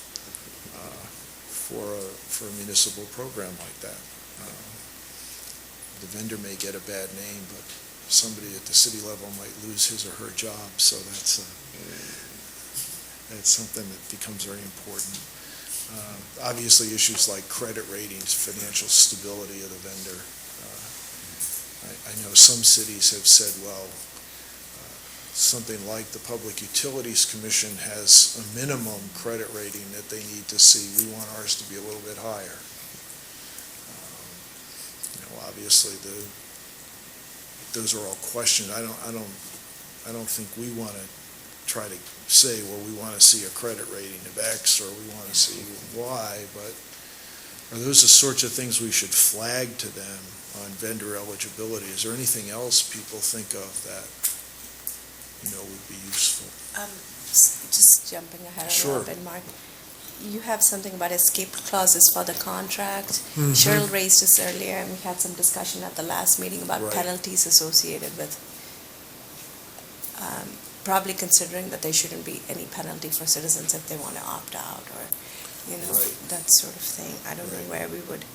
[SPEAKER 1] for a municipal program like that. The vendor may get a bad name, but somebody at the city level might lose his or her job, so that's something that becomes very important. Obviously, issues like credit ratings, financial stability of the vendor. I know some cities have said, well, something like the Public Utilities Commission has a minimum credit rating that they need to see. We want ours to be a little bit higher. Obviously, those are all questions. I don't think we want to try to say, well, we want to see a credit rating of X or we want to see Y, but are those the sorts of things we should flag to them on vendor eligibility? Is there anything else people think of that would be useful?
[SPEAKER 5] Just jumping ahead a
[SPEAKER 1] Sure.
[SPEAKER 5] little bit, Mark. You have something about escape clauses for the contract.
[SPEAKER 1] Mhm.
[SPEAKER 5] Cheryl raised this earlier, and we had some discussion at the last meeting about
[SPEAKER 1] Right.
[SPEAKER 5] penalties associated with probably considering that there shouldn't be any penalty for citizens if they want to opt out or,
[SPEAKER 1] Right.
[SPEAKER 5] that sort of thing. I don't know
[SPEAKER 1] Right.
[SPEAKER 5] where we would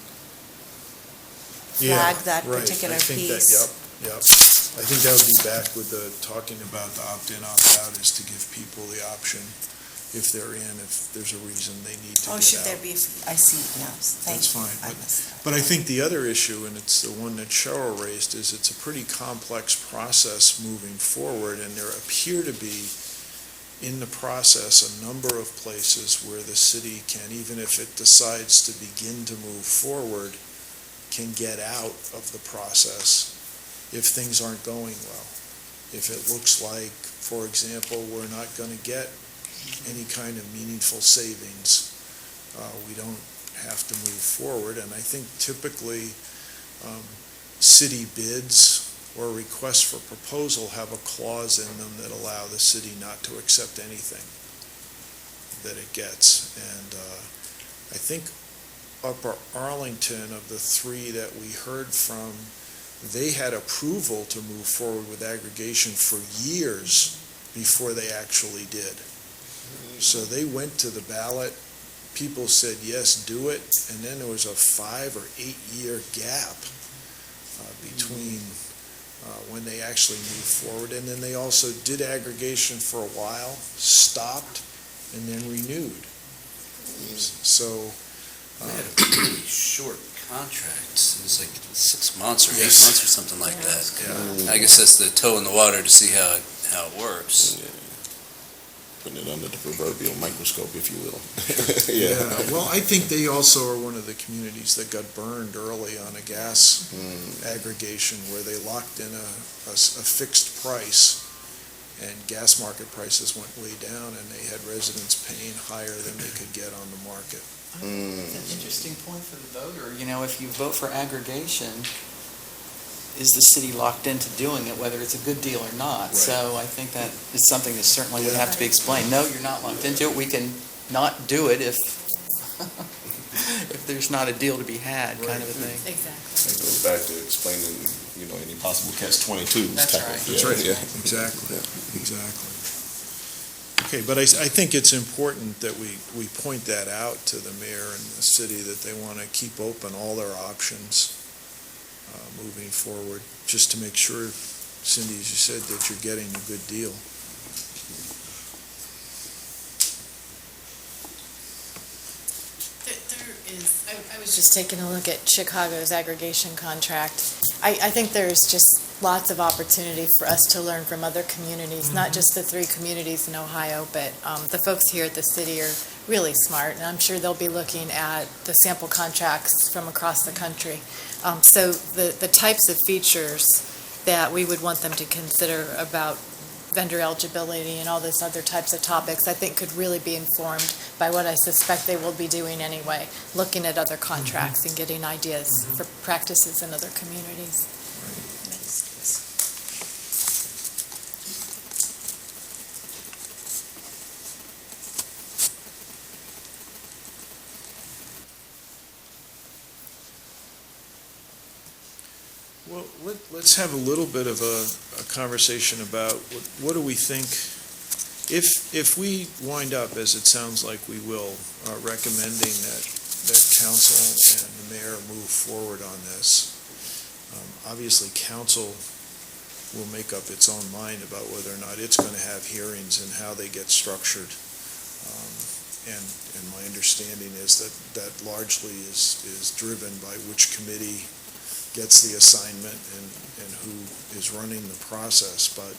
[SPEAKER 1] Yeah,
[SPEAKER 5] flag that
[SPEAKER 1] right.
[SPEAKER 5] particular
[SPEAKER 1] I think that,
[SPEAKER 5] piece.
[SPEAKER 1] Yep. I think that would be back with the talking about the opt-in, opt-out, is to give people the option if they're in, if there's a reason they need to get out.
[SPEAKER 5] Oh, should there be, I see now, thank
[SPEAKER 1] That's
[SPEAKER 5] you.
[SPEAKER 1] fine,
[SPEAKER 5] I missed that.
[SPEAKER 1] But I think the other issue, and it's the one that Cheryl raised, is it's a pretty complex process moving forward, and there appear to be, in the process, a number of places where the city can, even if it decides to begin to move forward, can get out of the process if things aren't going well. If it looks like, for example, we're not going to get any kind of meaningful savings, we don't have to move forward. And I think typically city bids or requests for proposal have a clause in them that allow the city not to accept anything that it gets. And I think Upper Arlington, of the three that we heard from, they had approval to move forward with aggregation for years before they actually did. So they went to the ballot, people said, yes, do it, and then there was a 5 or 8 year gap between when they actually moved forward. And then they also did aggregation for a while, stopped, and then renewed. So
[SPEAKER 2] We had a pretty short contract. It was like 6 months or 8
[SPEAKER 1] Yes.
[SPEAKER 2] months or something like that.
[SPEAKER 1] Yeah.
[SPEAKER 2] I guess that's the toe in the water to see how it works.
[SPEAKER 9] Putting it under the proverbial microscope, if you will.
[SPEAKER 1] Yeah, well, I think they also are one of the communities that got burned early on a gas aggregation where they locked in a fixed price, and gas market prices went way down, and they had residents paying higher than they could get on the market.
[SPEAKER 3] It's an interesting point for the voter. If you vote for aggregation, is the city locked into doing it, whether it's a good deal or not?
[SPEAKER 1] Right.
[SPEAKER 3] So I think that is something that certainly would
[SPEAKER 1] Yeah.
[SPEAKER 3] have to be explained. No, you're not locked into it. We can not do it if there's not a deal to be had, kind of a thing.
[SPEAKER 4] Exactly.
[SPEAKER 9] It goes back to explaining, any possible catch-22s.
[SPEAKER 3] That's
[SPEAKER 9] type of-
[SPEAKER 3] right.
[SPEAKER 9] yeah,
[SPEAKER 1] That's right,
[SPEAKER 9] yeah.
[SPEAKER 1] exactly, exactly. Okay, but I think it's important that we point that out to the mayor and the city, that they want to keep open all their options moving forward, just to make sure, Cindy, as you said, that you're getting a good deal.
[SPEAKER 4] is, I was just taking a look at Chicago's aggregation contract. I think there's just lots of opportunity for us to learn from other communities, not just the 3 communities in Ohio, but the folks here at the city are really smart, and I'm sure they'll be looking at the sample contracts from across the country. So the types of features that we would want them to consider about vendor eligibility and all those other types of topics, I think could really be informed by what I suspect they will be doing anyway, looking at other contracts and getting ideas for practices in other communities.
[SPEAKER 1] Well, let's have a little bit of a conversation about what do we think, if we wind up, as it sounds like we will, recommending that council and the mayor move forward on this. Obviously, council will make up its own mind about whether or not it's going to have hearings and how they get structured. And my understanding is that largely is driven by which committee gets the assignment and who is running the process. But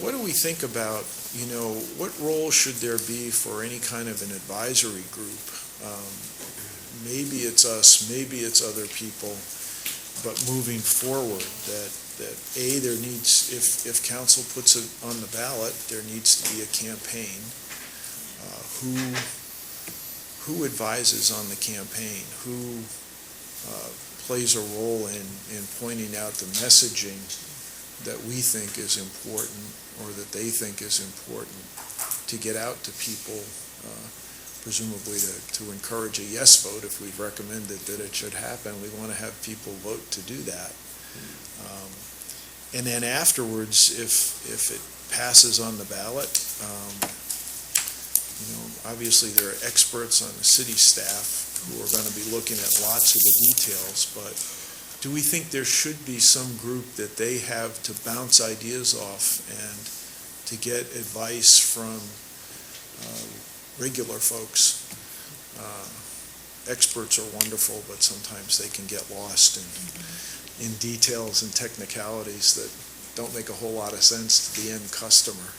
[SPEAKER 1] what do we think about, what role should there be for any kind of an advisory group? Maybe it's us, maybe it's other people, but moving forward, that there needs, if council puts it on the ballot, there needs to be a campaign. Who advises on the campaign? Who plays a role in pointing out the messaging that we think is important or that they think is important to get out to people, presumably to encourage a yes vote if we've recommended that it should happen. We want to have people vote to do that. And then afterwards, if it passes on the ballot, obviously there are experts on the city staff who are going to be looking at lots of the details, but do we think there should be some group that they have to bounce ideas off and to get advice from regular folks? Experts are wonderful, but sometimes they can get lost in details and technicalities that don't make a whole lot of sense to the end customer.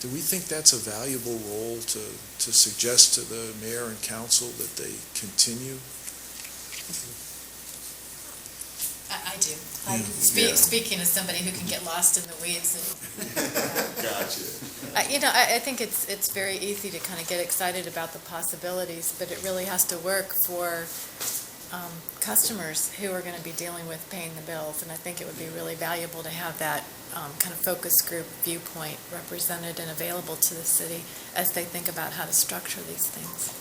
[SPEAKER 1] Do we think that's a valuable role to suggest to the mayor and council that they continue?
[SPEAKER 4] I do.
[SPEAKER 1] Yeah.
[SPEAKER 4] Speaking as somebody who can get lost in the weeds.
[SPEAKER 1] Gotcha.
[SPEAKER 4] I think it's very easy to kind of get excited about the possibilities, but it really has to work for customers who are going to be dealing with paying the bills. And I think it would be really valuable to have that kind of focus group viewpoint represented and available to the city as they think about how to structure these things.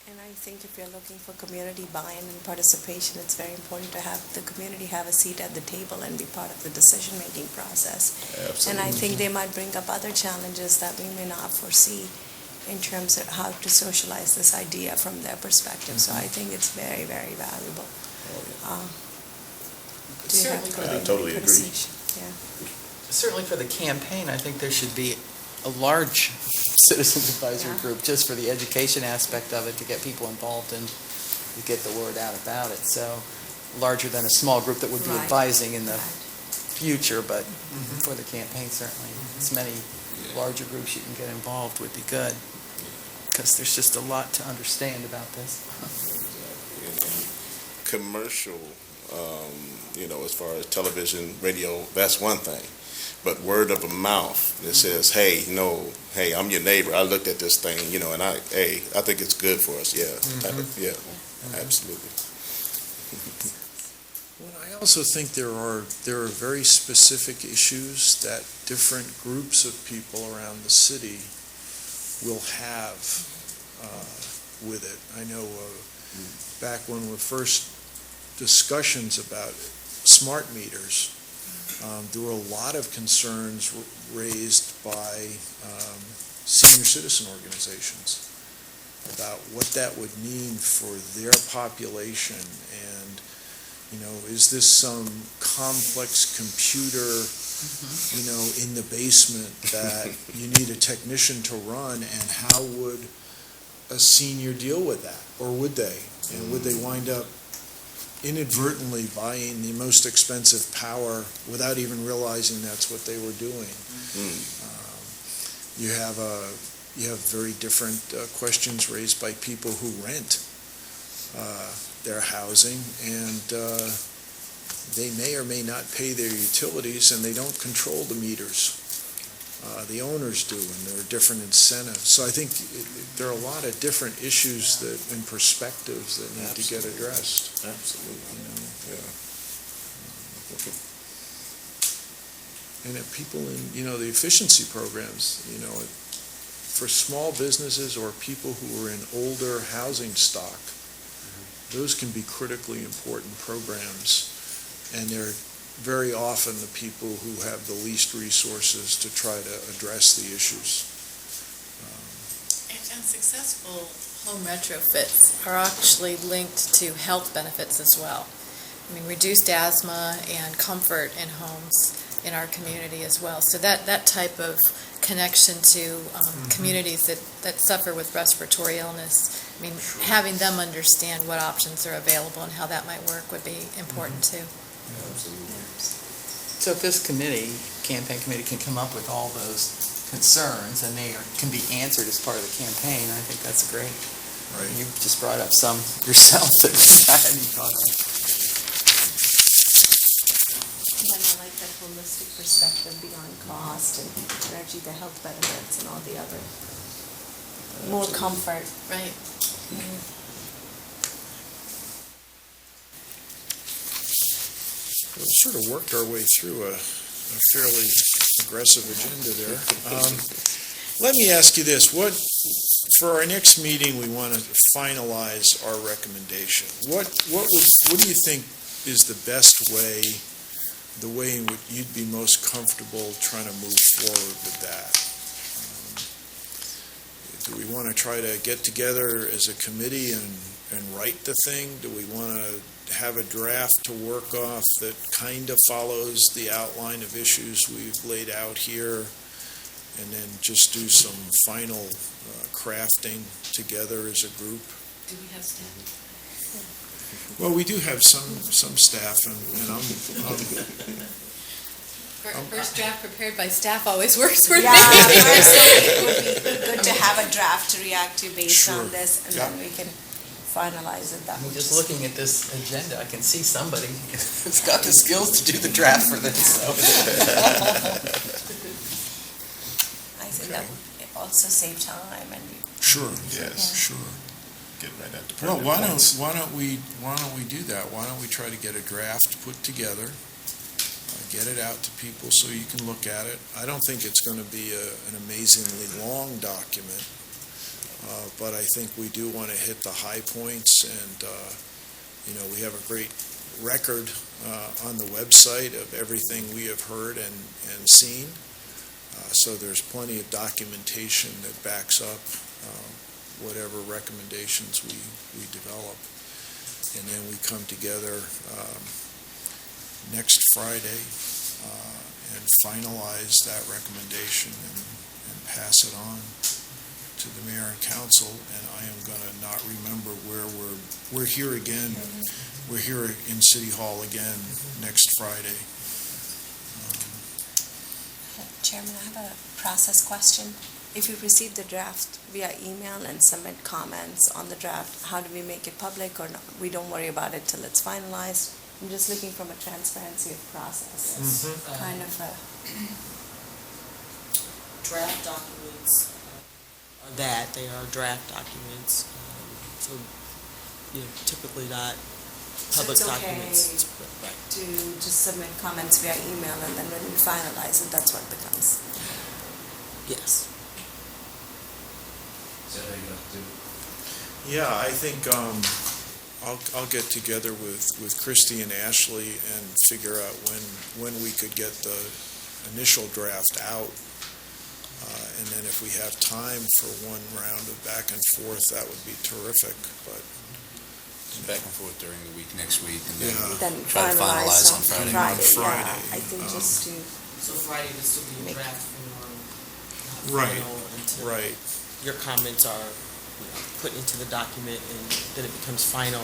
[SPEAKER 5] And I think if you're looking for community buy-in and participation, it's very important to have the community have a seat at the table and be part of the decision-making process.
[SPEAKER 9] Absolutely.
[SPEAKER 5] And I think they might bring up other challenges that we may not foresee in terms of how to socialize this idea from their perspective. So I think it's very, very valuable. Do you have
[SPEAKER 9] I totally agree.
[SPEAKER 5] conversation? Yeah.
[SPEAKER 3] Certainly for the campaign, I think there should be a large citizens advisory
[SPEAKER 5] Yeah.
[SPEAKER 3] group just for the education aspect of it, to get people involved and to get the word out about it. So larger than a small group that would be
[SPEAKER 5] Right.
[SPEAKER 3] advising in the
[SPEAKER 5] Right.
[SPEAKER 3] future, but for the campaign, certainly, as many larger groups you can get involved would be good, because there's just a lot to understand about this.
[SPEAKER 9] Commercial, as far as television, radio, that's one thing. But word of mouth that says, hey, I'm your neighbor, I looked at this thing, and I think it's good for us, yeah. Yeah, absolutely.
[SPEAKER 1] Well, I also think there are very specific issues that different groups of people around the city will have with it. I know back when we first discussions about smart meters, there were a lot of concerns raised by senior citizen organizations about what that would mean for their population, and is this some complex computer in the basement that you need a technician to run, and how would a senior deal with that, or would they? And would they wind up inadvertently buying the most expensive power without even realizing that's what they were doing? You have very different questions raised by people who rent their housing, and they may or may not pay their utilities, and they don't control the meters. The owners do, and there are different incentives. So I think there are a lot of different issues that, and perspectives that need to get addressed.
[SPEAKER 9] Absolutely, yeah.
[SPEAKER 1] And if people in, the efficiency programs, for small businesses or people who are in older housing stock, those can be critically important programs, and they're very often the people who have the least resources to try to address the issues.
[SPEAKER 4] And successful home retrofits are actually linked to health benefits as well. I mean, reduced asthma and comfort in homes in our community as well. So that type of connection to communities that suffer with respiratory illness, I mean, having them understand what options are available and how that might work would be important too.
[SPEAKER 9] Absolutely.
[SPEAKER 3] So if this campaign committee can come up with all those concerns and can be answered as part of the campaign, I think that's great.
[SPEAKER 1] Right.
[SPEAKER 3] You just brought up some yourself that I hadn't thought of.
[SPEAKER 5] Then I like that holistic perspective beyond cost and energy, the health benefits and all the other, more comfort.
[SPEAKER 4] Right.
[SPEAKER 1] We've sort of worked our way through a fairly aggressive agenda there. Let me ask you this, for our next meeting, we want to finalize our recommendation. What do you think is the best way, the way in which you'd be most comfortable trying to move forward with that? Do we want to try to get together as a committee and write the thing? Do we want to have a draft to work off that kind of follows the outline of issues we've laid out here, and then just do some final crafting together as a group?
[SPEAKER 4] Do we have staff?
[SPEAKER 1] Well, we do have some staff, and
[SPEAKER 4] First draft prepared by staff always works for me.
[SPEAKER 5] Yeah, it would be good to have a draft to react to based
[SPEAKER 1] Sure.
[SPEAKER 5] on this, and then we can finalize it that
[SPEAKER 3] I mean,
[SPEAKER 5] way.
[SPEAKER 3] just looking at this agenda, I can see somebody who's got the skills to do the draft for this.
[SPEAKER 5] I think that would also save time and
[SPEAKER 1] Sure,
[SPEAKER 9] Yes.
[SPEAKER 1] sure.
[SPEAKER 9] Get right at the
[SPEAKER 1] Well,
[SPEAKER 9] pertinent points.
[SPEAKER 1] why don't we do that? Why don't we try to get a draft put together, get it out to people so you can look at it. I don't think it's going to be an amazingly long document, but I think we do want to hit the high points, and we have a great record on the website of everything we have heard and seen. So there's plenty of documentation that backs up whatever recommendations we develop. And then we come together next Friday and finalize that recommendation and pass it on to the mayor and council. And I am going to not remember where we're here again. We're here in City Hall again next Friday.
[SPEAKER 5] Chairman, I have a process question. If you receive the draft via email and submit comments on the draft, how do we make it public, or not? We don't worry about it till it's finalized? I'm just looking from a transparency of process. Kind of a,
[SPEAKER 6] Draft documents are that, they are draft documents, so, typically not
[SPEAKER 5] So
[SPEAKER 6] public
[SPEAKER 5] it's okay.
[SPEAKER 6] documents. Right.
[SPEAKER 5] to just submit comments via email, and then when we finalize it, that's what becomes.
[SPEAKER 6] Yes.
[SPEAKER 2] Is that how you have to do it?
[SPEAKER 1] Yeah, I think I'll get together with Christy and Ashley and figure out when we could get the initial draft out. And then if we have time for one round of back and forth, that would be terrific, but.
[SPEAKER 2] Back and forth during the week next week, and
[SPEAKER 1] Yeah.
[SPEAKER 2] then
[SPEAKER 5] Then
[SPEAKER 2] try to finalize on Friday.
[SPEAKER 5] Yeah, I think
[SPEAKER 1] Um,
[SPEAKER 5] just to,
[SPEAKER 6] So Friday would still be
[SPEAKER 5] Make-
[SPEAKER 6] a draft form, not
[SPEAKER 1] Right,
[SPEAKER 6] final until
[SPEAKER 1] Right,
[SPEAKER 6] your comments are put into the document, and then it becomes final.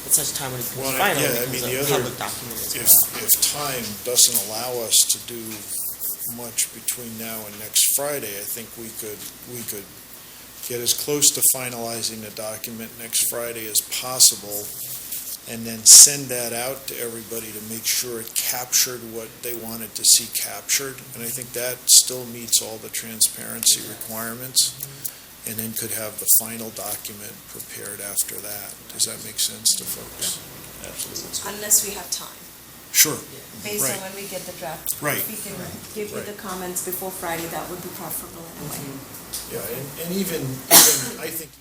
[SPEAKER 6] At such a time when it becomes
[SPEAKER 1] Well,
[SPEAKER 6] final,
[SPEAKER 1] yeah,
[SPEAKER 6] it
[SPEAKER 1] I mean,
[SPEAKER 6] becomes
[SPEAKER 1] the
[SPEAKER 6] a
[SPEAKER 1] other-
[SPEAKER 6] public document as
[SPEAKER 1] If,
[SPEAKER 6] well.
[SPEAKER 1] if time doesn't allow us to do much between now and next Friday, I think we could get as close to finalizing the document next Friday as possible, and then send that out to everybody to make sure it captured what they wanted to see captured. And I think that still meets all the transparency requirements, and then could have the final document prepared after that. Does that make sense to folks? Absolutely.
[SPEAKER 5] Unless we have time.
[SPEAKER 1] Sure.
[SPEAKER 5] Based on
[SPEAKER 1] Right.
[SPEAKER 5] when we get the draft.
[SPEAKER 1] Right.
[SPEAKER 5] If we can give you the comments before Friday, that would be preferable anyway.
[SPEAKER 1] Yeah, and even, I think,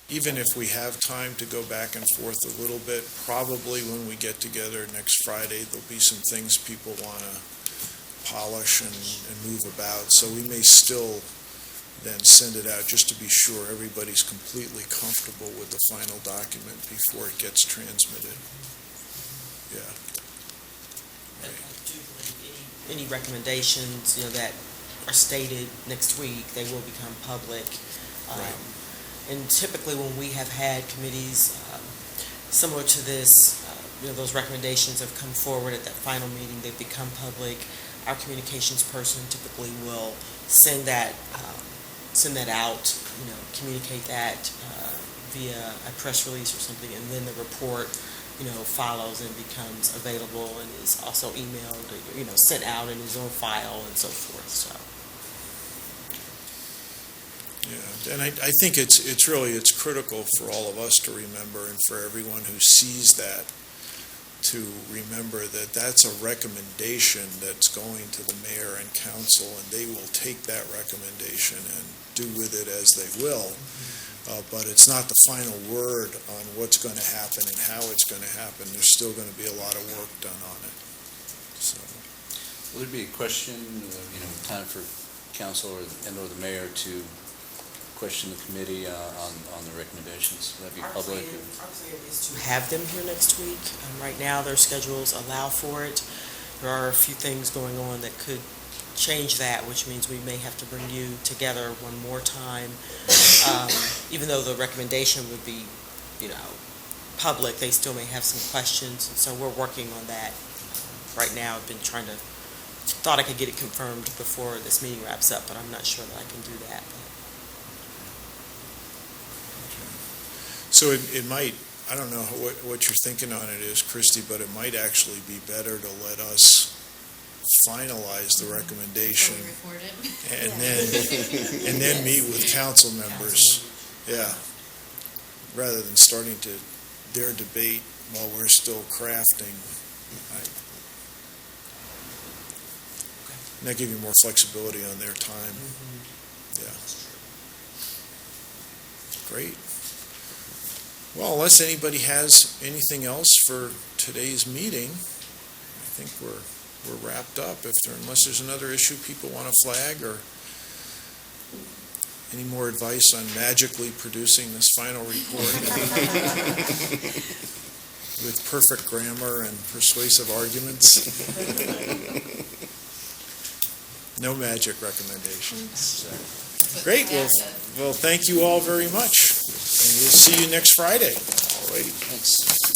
[SPEAKER 1] even if we have time to go back and forth a little bit, probably when we get together next Friday, there'll be some things people want to polish and move about. So we may still then send it out just to be sure everybody's completely comfortable with the final document before it gets transmitted. Yeah.
[SPEAKER 6] I do believe any recommendations, that are stated next week, they will become public.
[SPEAKER 1] Right.
[SPEAKER 6] And typically, when we have had committees similar to this, those recommendations have come forward at that final meeting, they've become public. Our communications person typically will send that out, communicate that via a press release or something, and then the report, follows and becomes available and is also emailed, sent out in his own file and so forth, so.
[SPEAKER 1] Yeah, and I think it's critical for all of us to remember, and for everyone who sees that, to remember that that's a recommendation that's going to the mayor and council, and they will take that recommendation and do with it as they will. But it's not the final word on what's going to happen and how it's going to happen. There's still going to be a lot of work done on it. So,
[SPEAKER 2] Will there be a question, time for council or the mayor to question the committee on the recommendations? Will that be public?
[SPEAKER 6] Our plan is to have them here next week. Right now, their schedules allow for it. There are a few things going on that could change that, which means we may have to bring you together one more time. Even though the recommendation would be, public, they still may have some questions, and so we're working on that. Right now, I've been thought I could get it confirmed before this meeting wraps up, but I'm not sure that I can do that.
[SPEAKER 1] so it might, I don't know what your thinking on it is, Christie, but it might actually be better to let us finalize the recommendation and then meet with council members. Yeah. Rather than starting their debate while we're still crafting. And that give you more flexibility on their time. Yeah. Great. Well, unless anybody has anything else for today's meeting, I think we're wrapped up. Unless there's another issue people want to flag, or any more advice on magically producing this final report with perfect grammar and persuasive arguments. No magic recommendations. Great. Well, thank you all very much. And we'll see you next Friday.
[SPEAKER 2] All righty, thanks.